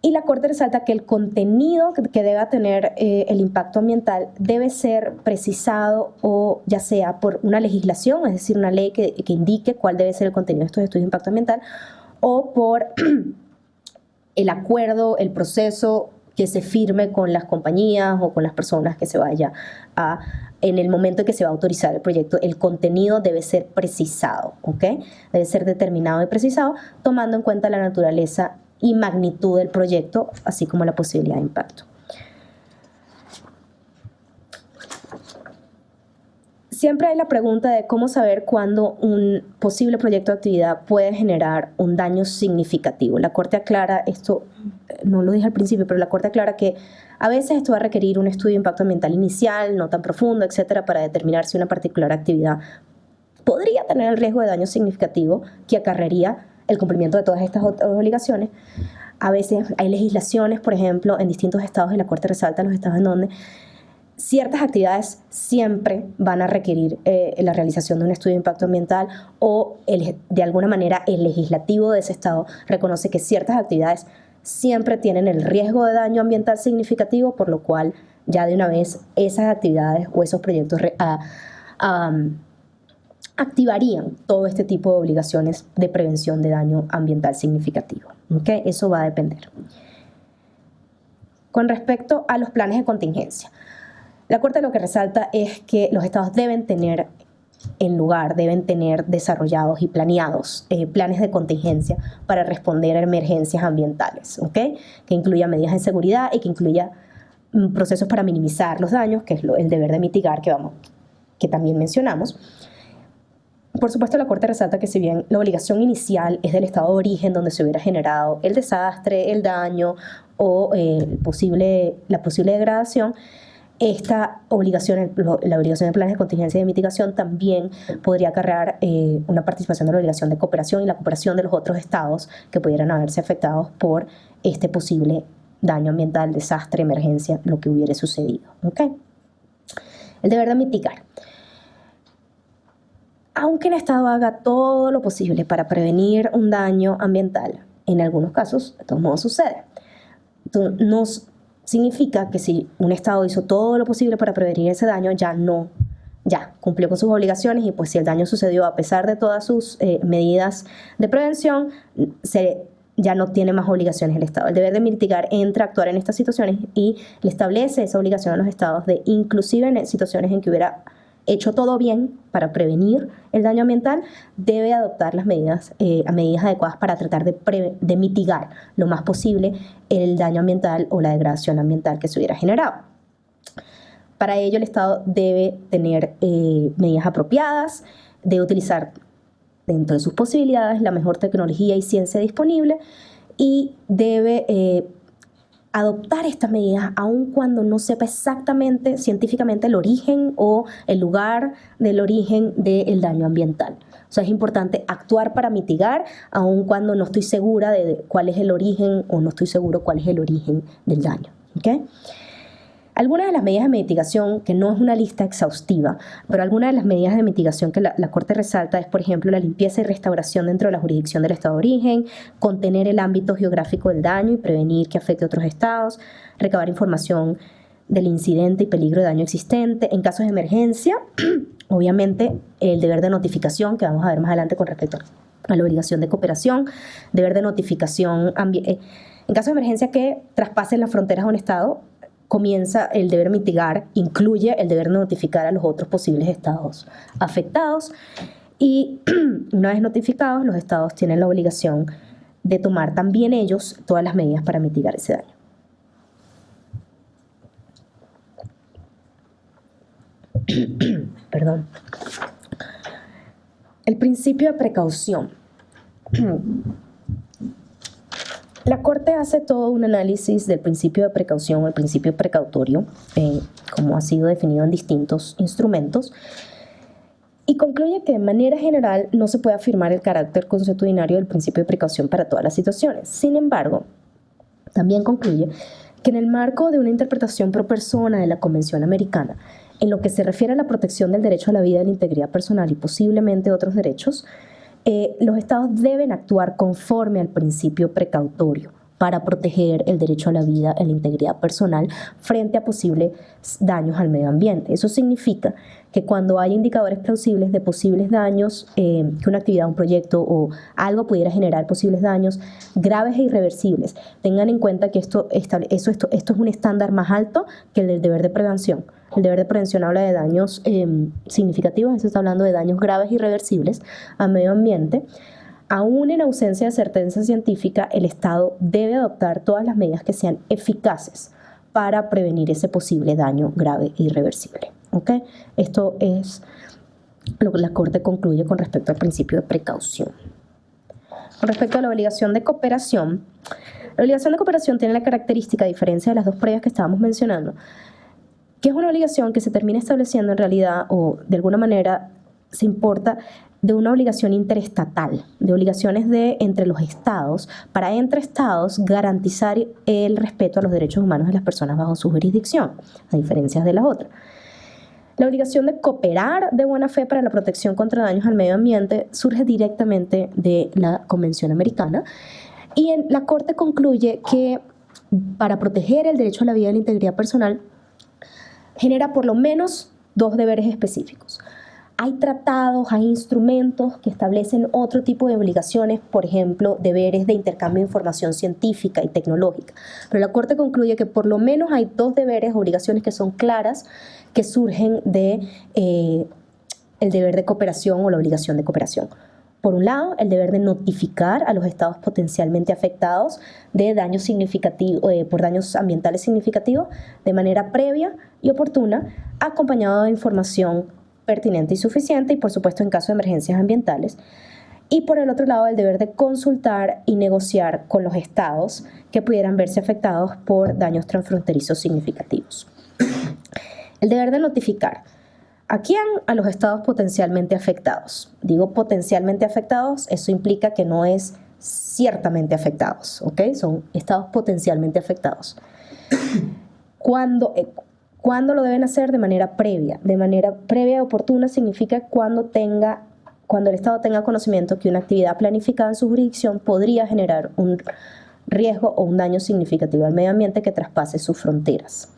Speaker 3: Y la Corte resalta que el contenido que deba tener el impacto ambiental debe ser precisado o ya sea por una legislación, es decir, una ley que indique cuál debe ser el contenido de estos estudios de impacto ambiental, o por el acuerdo, el proceso que se firme con las compañías o con las personas que se vaya a, en el momento en que se va a autorizar el proyecto, el contenido debe ser precisado, ¿ok? Debe ser determinado y precisado, tomando en cuenta la naturaleza y magnitud del proyecto, así como la posibilidad de impacto. Siempre hay la pregunta de cómo saber cuándo un posible proyecto de actividad puede generar un daño significativo. La Corte aclara, esto no lo dije al principio, pero la Corte aclara que a veces esto va a requerir un estudio de impacto ambiental inicial, no tan profundo, etcétera, para determinar si una particular actividad podría tener el riesgo de daño significativo que acarrearía el cumplimiento de todas estas otras obligaciones. A veces hay legislaciones, por ejemplo, en distintos estados, y la Corte resalta los estados en donde ciertas actividades siempre van a requerir la realización de un estudio de impacto ambiental o de alguna manera el legislativo de ese estado reconoce que ciertas actividades siempre tienen el riesgo de daño ambiental significativo, por lo cual ya de una vez esas actividades o esos proyectos activarían todo este tipo de obligaciones de prevención de daño ambiental significativo. ¿Okay? Eso va a depender. Con respecto a los planes de contingencia, la Corte lo que resalta es que los estados deben tener desarrollados y planeados planes de contingencia para responder a emergencias ambientales, ¿okay? Que incluya medidas de seguridad y que incluya procesos para minimizar los daños, que es el deber de mitigar que también mencionamos. Por supuesto, la Corte resalta que si bien la obligación inicial es del estado de origen donde se hubiera generado el desastre, el daño o la posible degradación, esta obligación, la obligación de planes de contingencia y de mitigación también podría acarrear una participación de la obligación de cooperación y la cooperación de los otros estados que pudieran haberse afectados por este posible daño ambiental, desastre, emergencia, lo que hubiera sucedido. ¿Okay? El deber de mitigar. Aunque el Estado haga todo lo posible para prevenir un daño ambiental, en algunos casos, de todos modos, sucede. Entonces, significa que si un Estado hizo todo lo posible para prevenir ese daño, ya cumplió con sus obligaciones y pues si el daño sucedió a pesar de todas sus medidas de prevención, ya no tiene más obligaciones el Estado. El deber de mitigar entra a actuar en estas situaciones y le establece esa obligación a los Estados de, inclusive en situaciones en que hubiera hecho todo bien para prevenir el daño ambiental, debe adoptar las medidas adecuadas para tratar de mitigar lo más posible el daño ambiental o la degradación ambiental que se hubiera generado. Para ello, el Estado debe tener medidas apropiadas, debe utilizar dentro de sus posibilidades la mejor tecnología y ciencia disponible y debe adoptar estas medidas aun cuando no sepa exactamente científicamente el origen o el lugar del origen del daño ambiental. O sea, es importante actuar para mitigar aun cuando no estoy segura de cuál es el origen o no estoy seguro cuál es el origen del daño. ¿Okay? Algunas de las medidas de mitigación, que no es una lista exhaustiva, pero algunas de las medidas de mitigación que la Corte resalta es, por ejemplo, la limpieza y restauración dentro de la jurisdicción del Estado de origen, contener el ámbito geográfico del daño y prevenir que afecte a otros estados, recabar información del incidente y peligro de daño existente. En casos de emergencia, obviamente, el deber de notificación, que vamos a ver más adelante con respecto a la obligación de cooperación, deber de notificación, en caso de emergencia que traspasen las fronteras de un estado, comienza el deber mitigar, incluye el deber de notificar a los otros posibles estados afectados y una vez notificados, los estados tienen la obligación de tomar también ellos todas las medidas para mitigar ese daño. Perdón. El principio de precaución. La Corte hace todo un análisis del principio de precaución, el principio precautorio, como ha sido definido en distintos instrumentos, y concluye que de manera general no se puede afirmar el carácter consuetudinario del principio de precaución para todas las situaciones. Sin embargo, también concluye que en el marco de una interpretación pro persona de la Convención Americana, en lo que se refiere a la protección del derecho a la vida y la integridad personal y posiblemente otros derechos, los estados deben actuar conforme al principio precautorio para proteger el derecho a la vida y la integridad personal frente a posibles daños al medio ambiente. Eso significa que cuando hay indicadores plausibles de posibles daños, que una actividad, un proyecto o algo pudiera generar posibles daños graves e irreversibles, tengan en cuenta que esto es un estándar más alto que el del deber de prevención. El deber de prevención habla de daños significativos, eso está hablando de daños graves e irreversibles al medio ambiente. Aún en ausencia de certeza científica, el Estado debe adoptar todas las medidas que sean eficaces para prevenir ese posible daño grave e irreversible. ¿Okay? Esto es lo que la Corte concluye con respecto al principio de precaución. Con respecto a la obligación de cooperación, la obligación de cooperación tiene la característica, a diferencia de las dos previas que estábamos mencionando, que es una obligación que se termina estableciendo en realidad o de alguna manera se importa de una obligación interestatal, de obligaciones entre los estados, para entre estados garantizar el respeto a los derechos humanos de las personas bajo su jurisdicción, a diferencia de las otras. La obligación de cooperar de buena fe para la protección contra daños al medio ambiente surge directamente de la Convención Americana y la Corte concluye que para proteger el derecho a la vida y la integridad personal genera por lo menos dos deberes específicos. Hay tratados, hay instrumentos que establecen otro tipo de obligaciones, por ejemplo, deberes de intercambio de información científica y tecnológica. Pero la Corte concluye que por lo menos hay dos deberes, obligaciones que son claras, que surgen de el deber de cooperación o la obligación de cooperación. Por un lado, el deber de notificar a los estados potencialmente afectados de daños significativos, por daños ambientales significativos de manera previa y oportuna, acompañado de información pertinente y suficiente y, por supuesto, en caso de emergencias ambientales. Y por el otro lado, el deber de consultar y negociar con los estados que pudieran verse afectados por daños transfronterizos significativos. El deber de notificar. ¿A quién? A los estados potencialmente afectados. Digo potencialmente afectados, eso implica que no es ciertamente afectados, ¿ok? Son estados potencialmente afectados. ¿Cuándo lo deben hacer? De manera previa. De manera previa y oportuna significa cuando el Estado tenga conocimiento que una actividad planificada en su jurisdicción podría generar un riesgo o un daño significativo al medio ambiente que traspase sus fronteras.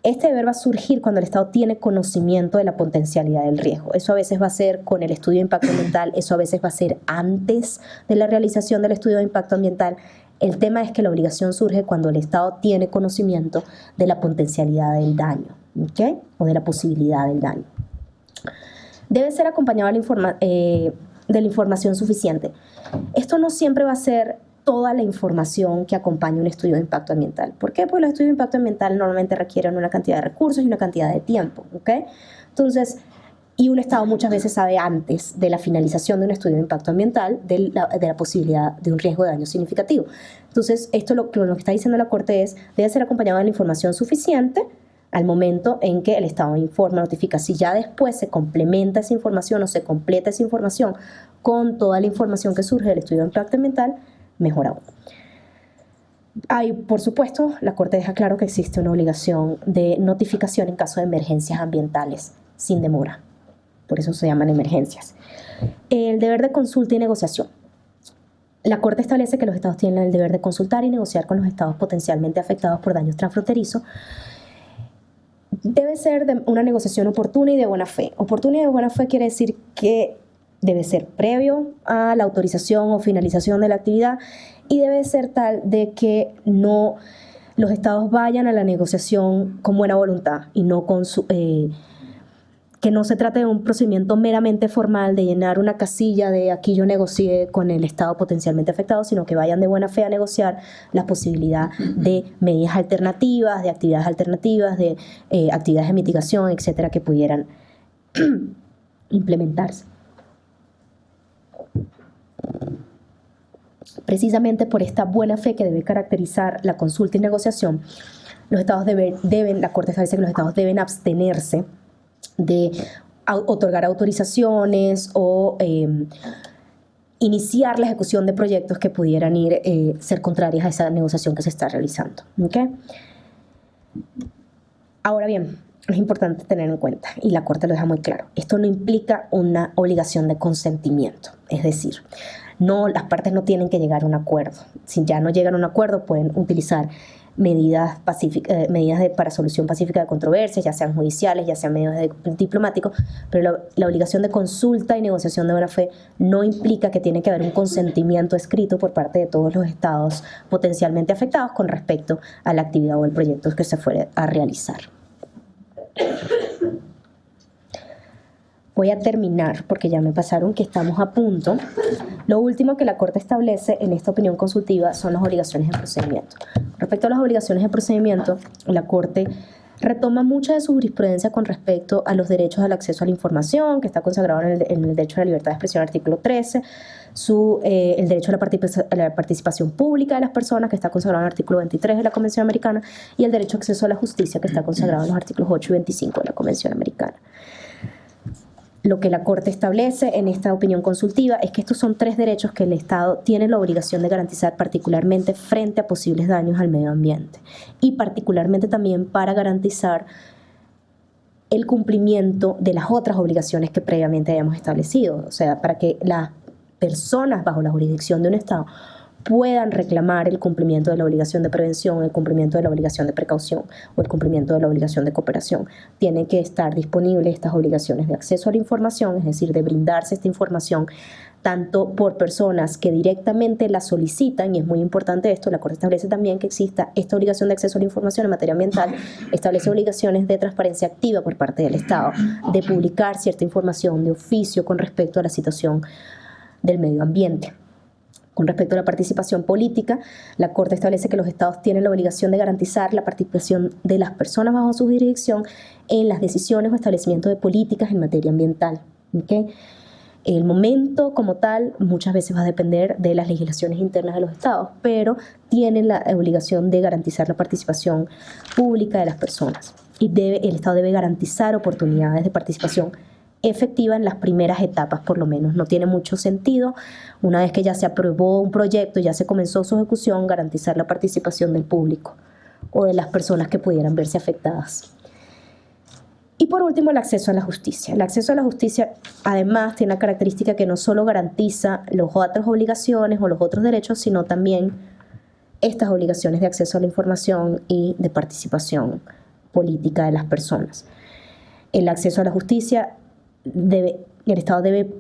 Speaker 3: Este deber va a surgir cuando el Estado tiene conocimiento de la potencialidad del riesgo. Eso a veces va a ser con el estudio de impacto ambiental, eso a veces va a ser antes de la realización del estudio de impacto ambiental. El tema es que la obligación surge cuando el Estado tiene conocimiento de la potencialidad del daño, ¿okay? O de la posibilidad del daño. Debe ser acompañado de la información suficiente. Esto no siempre va a ser toda la información que acompaña un estudio de impacto ambiental. ¿Por qué? Porque los estudios de impacto ambiental normalmente requieren una cantidad de recursos y una cantidad de tiempo, ¿okay? Entonces, Y un Estado muchas veces sabe antes de la finalización de un estudio de impacto ambiental de la posibilidad de un riesgo de daño significativo. Entonces, esto lo que está diciendo la Corte es, debe ser acompañado de la información suficiente al momento en que el Estado informa, notifica. Si ya después se complementa esa información o se completa esa información con toda la información que surge del estudio de impacto ambiental, mejor aún. Hay, por supuesto, la Corte deja claro que existe una obligación de notificación en caso de emergencias ambientales, sin demora. Por eso se llaman emergencias. El deber de consulta y negociación. La Corte establece que los Estados tienen el deber de consultar y negociar con los Estados potencialmente afectados por daños transfronterizos. Debe ser una negociación oportuna y de buena fe. Oportuna y de buena fe quiere decir que debe ser previo a la autorización o finalización de la actividad y debe ser tal de que no los Estados vayan a la negociación con buena voluntad y no con que no se trate de un procedimiento meramente formal de llenar una casilla de aquí yo negocié con el Estado potencialmente afectado, sino que vayan de buena fe a negociar la posibilidad de medidas alternativas, de actividades alternativas, de actividades de mitigación, etcétera, que pudieran implementarse. Precisamente por esta buena fe que debe caracterizar la consulta y negociación, los Estados la Corte establece que los Estados deben abstenerse de otorgar autorizaciones o iniciar la ejecución de proyectos que pudieran ser contrarias a esa negociación que se está realizando. ¿Okay? Ahora bien, es importante tener en cuenta, y la Corte lo deja muy claro, esto no implica una obligación de consentimiento, es decir, las partes no tienen que llegar a un acuerdo. Si ya no llegan a un acuerdo, pueden utilizar medidas para solución pacífica de controversias, ya sean judiciales, ya sean medios diplomáticos, pero la obligación de consulta y negociación de buena fe no implica que tiene que haber un consentimiento escrito por parte de todos los Estados potencialmente afectados con respecto a la actividad o el proyecto que se fuere a realizar. Voy a terminar, porque ya me pasaron que estamos a punto. Lo último que la Corte establece en esta opinión consultiva son las obligaciones de procedimiento. Respecto a las obligaciones de procedimiento, la Corte retoma mucha de su jurisprudencia con respecto a los derechos al acceso a la información, que está consagrado en el derecho a la libertad de expresión, artículo 13, el derecho a la participación pública de las personas, que está consagrado en el artículo 23 de la Convención Americana, y el derecho a acceso a la justicia, que está consagrado en los artículos 8 y 25 de la Convención Americana. Lo que la Corte establece en esta opinión consultiva es que estos son 3 derechos que el Estado tiene la obligación de garantizar particularmente frente a posibles daños al medio ambiente y particularmente también para garantizar el cumplimiento de las otras obligaciones que previamente hayamos establecido, o sea, para que las personas bajo la jurisdicción de un Estado puedan reclamar el cumplimiento de la obligación de prevención, el cumplimiento de la obligación de precaución o el cumplimiento de la obligación de cooperación. Tienen que estar disponibles estas obligaciones de acceso a la información, es decir, de brindarse esta información tanto por personas que directamente la solicitan, y es muy importante esto, la Corte establece también que exista esta obligación de acceso a la información en materia ambiental, establece obligaciones de transparencia activa por parte del Estado, de publicar cierta información de oficio con respecto a la situación del medio ambiente. Con respecto a la participación política, la Corte establece que los Estados tienen la obligación de garantizar la participación de las personas bajo su jurisdicción en las decisiones o establecimiento de políticas en materia ambiental. ¿Okay? El momento como tal muchas veces va a depender de las legislaciones internas de los Estados, pero tienen la obligación de garantizar la participación pública de las personas. Y el Estado debe garantizar oportunidades de participación efectiva en las primeras etapas, por lo menos. No tiene mucho sentido, una vez que ya se aprobó un proyecto, ya se comenzó su ejecución, garantizar la participación del público o de las personas que pudieran verse afectadas. Y por último, el acceso a la justicia. El acceso a la justicia, además, tiene la característica que no solo garantiza las otras obligaciones o los otros derechos, sino también estas obligaciones de acceso a la información y de participación política de las personas. El acceso a la justicia el Estado debe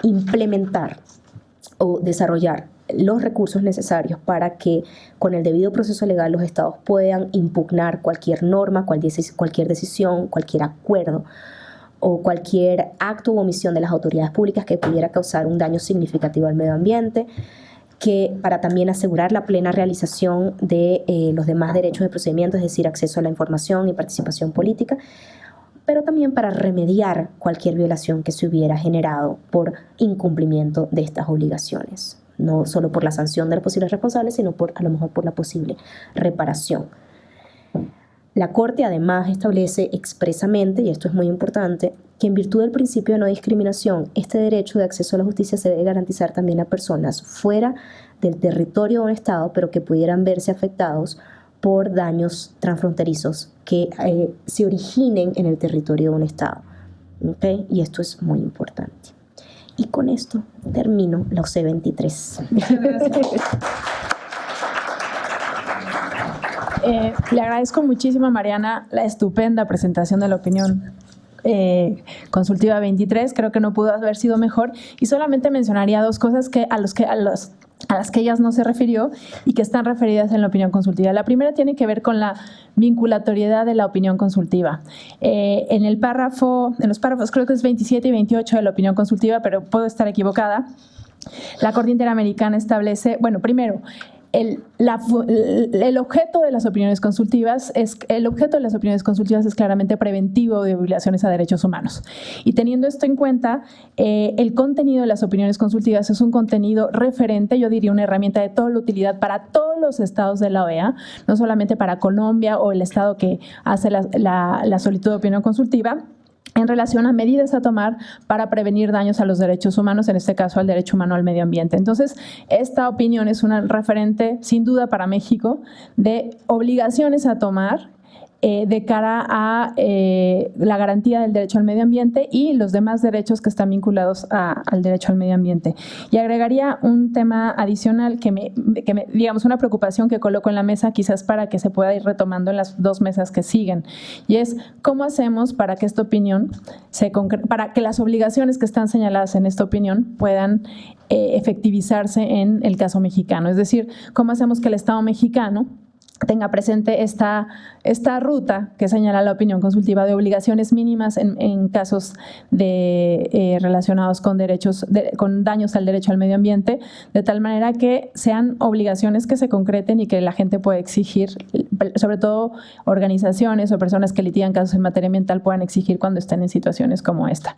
Speaker 3: implementar o desarrollar los recursos necesarios para que con el debido proceso legal los Estados puedan impugnar cualquier norma, cualquier decisión, cualquier acuerdo o cualquier acto u omisión de las autoridades públicas que pudiera causar un daño significativo al medio ambiente, que para también asegurar la plena realización de los demás derechos de procedimiento, es decir, acceso a la información y participación política, pero también para remediar cualquier violación que se hubiera generado por incumplimiento de estas obligaciones. No solo por la sanción de los posibles responsables, sino a lo mejor por la posible reparación. La Corte además establece expresamente, y esto es muy importante, que en virtud del principio de no discriminación, este derecho de acceso a la justicia se debe garantizar también a personas fuera del territorio de un Estado, pero que pudieran verse afectados por daños transfronterizos que se originen en el territorio de un Estado. ¿Okay? Y esto es muy importante. Y con esto termino la OC23.
Speaker 1: Le agradezco muchísimo a Mariana la estupenda presentación de la opinión consultiva 23. Creo que no pudo haber sido mejor, y solamente mencionaría dos cosas a las que ella no se refirió y que están referidas en la opinión consultiva. La primera tiene que ver con la vinculatoriedad de la opinión consultiva. En los párrafos creo que es 27 y 28 de la opinión consultiva, pero puedo estar equivocada. La Corte Interamericana establece, bueno, primero, el objeto de las opiniones consultivas es claramente preventivo de violaciones a derechos humanos. Y teniendo esto en cuenta, el contenido de las opiniones consultivas es un contenido referente, yo diría una herramienta de toda la utilidad para todos los estados de la OEA, no solamente para Colombia o el estado que hace la solicitud de opinión consultiva, en relación a medidas a tomar para prevenir daños a los derechos humanos, en este caso al derecho humano al medio ambiente. Entonces, esta opinión es una referente, sin duda, para México, de obligaciones a tomar de cara a la garantía del derecho al medio ambiente y los demás derechos que están vinculados al derecho al medio ambiente. Y agregaría un tema adicional digamos, una preocupación que coloco en la mesa, quizás para que se pueda ir retomando en las dos mesas que siguen, y es cómo hacemos para que esta opinión para que las obligaciones que están señaladas en esta opinión puedan efectivizarse en el caso mexicano. Es decir, cómo hacemos que el Estado mexicano tenga presente esta ruta que señala la opinión consultiva de obligaciones mínimas en casos relacionados con con daños al derecho al medio ambiente, de tal manera que sean obligaciones que se concreten y que la gente pueda exigir, sobre todo organizaciones o personas que litigan casos en materia ambiental puedan exigir cuando estén en situaciones como esta.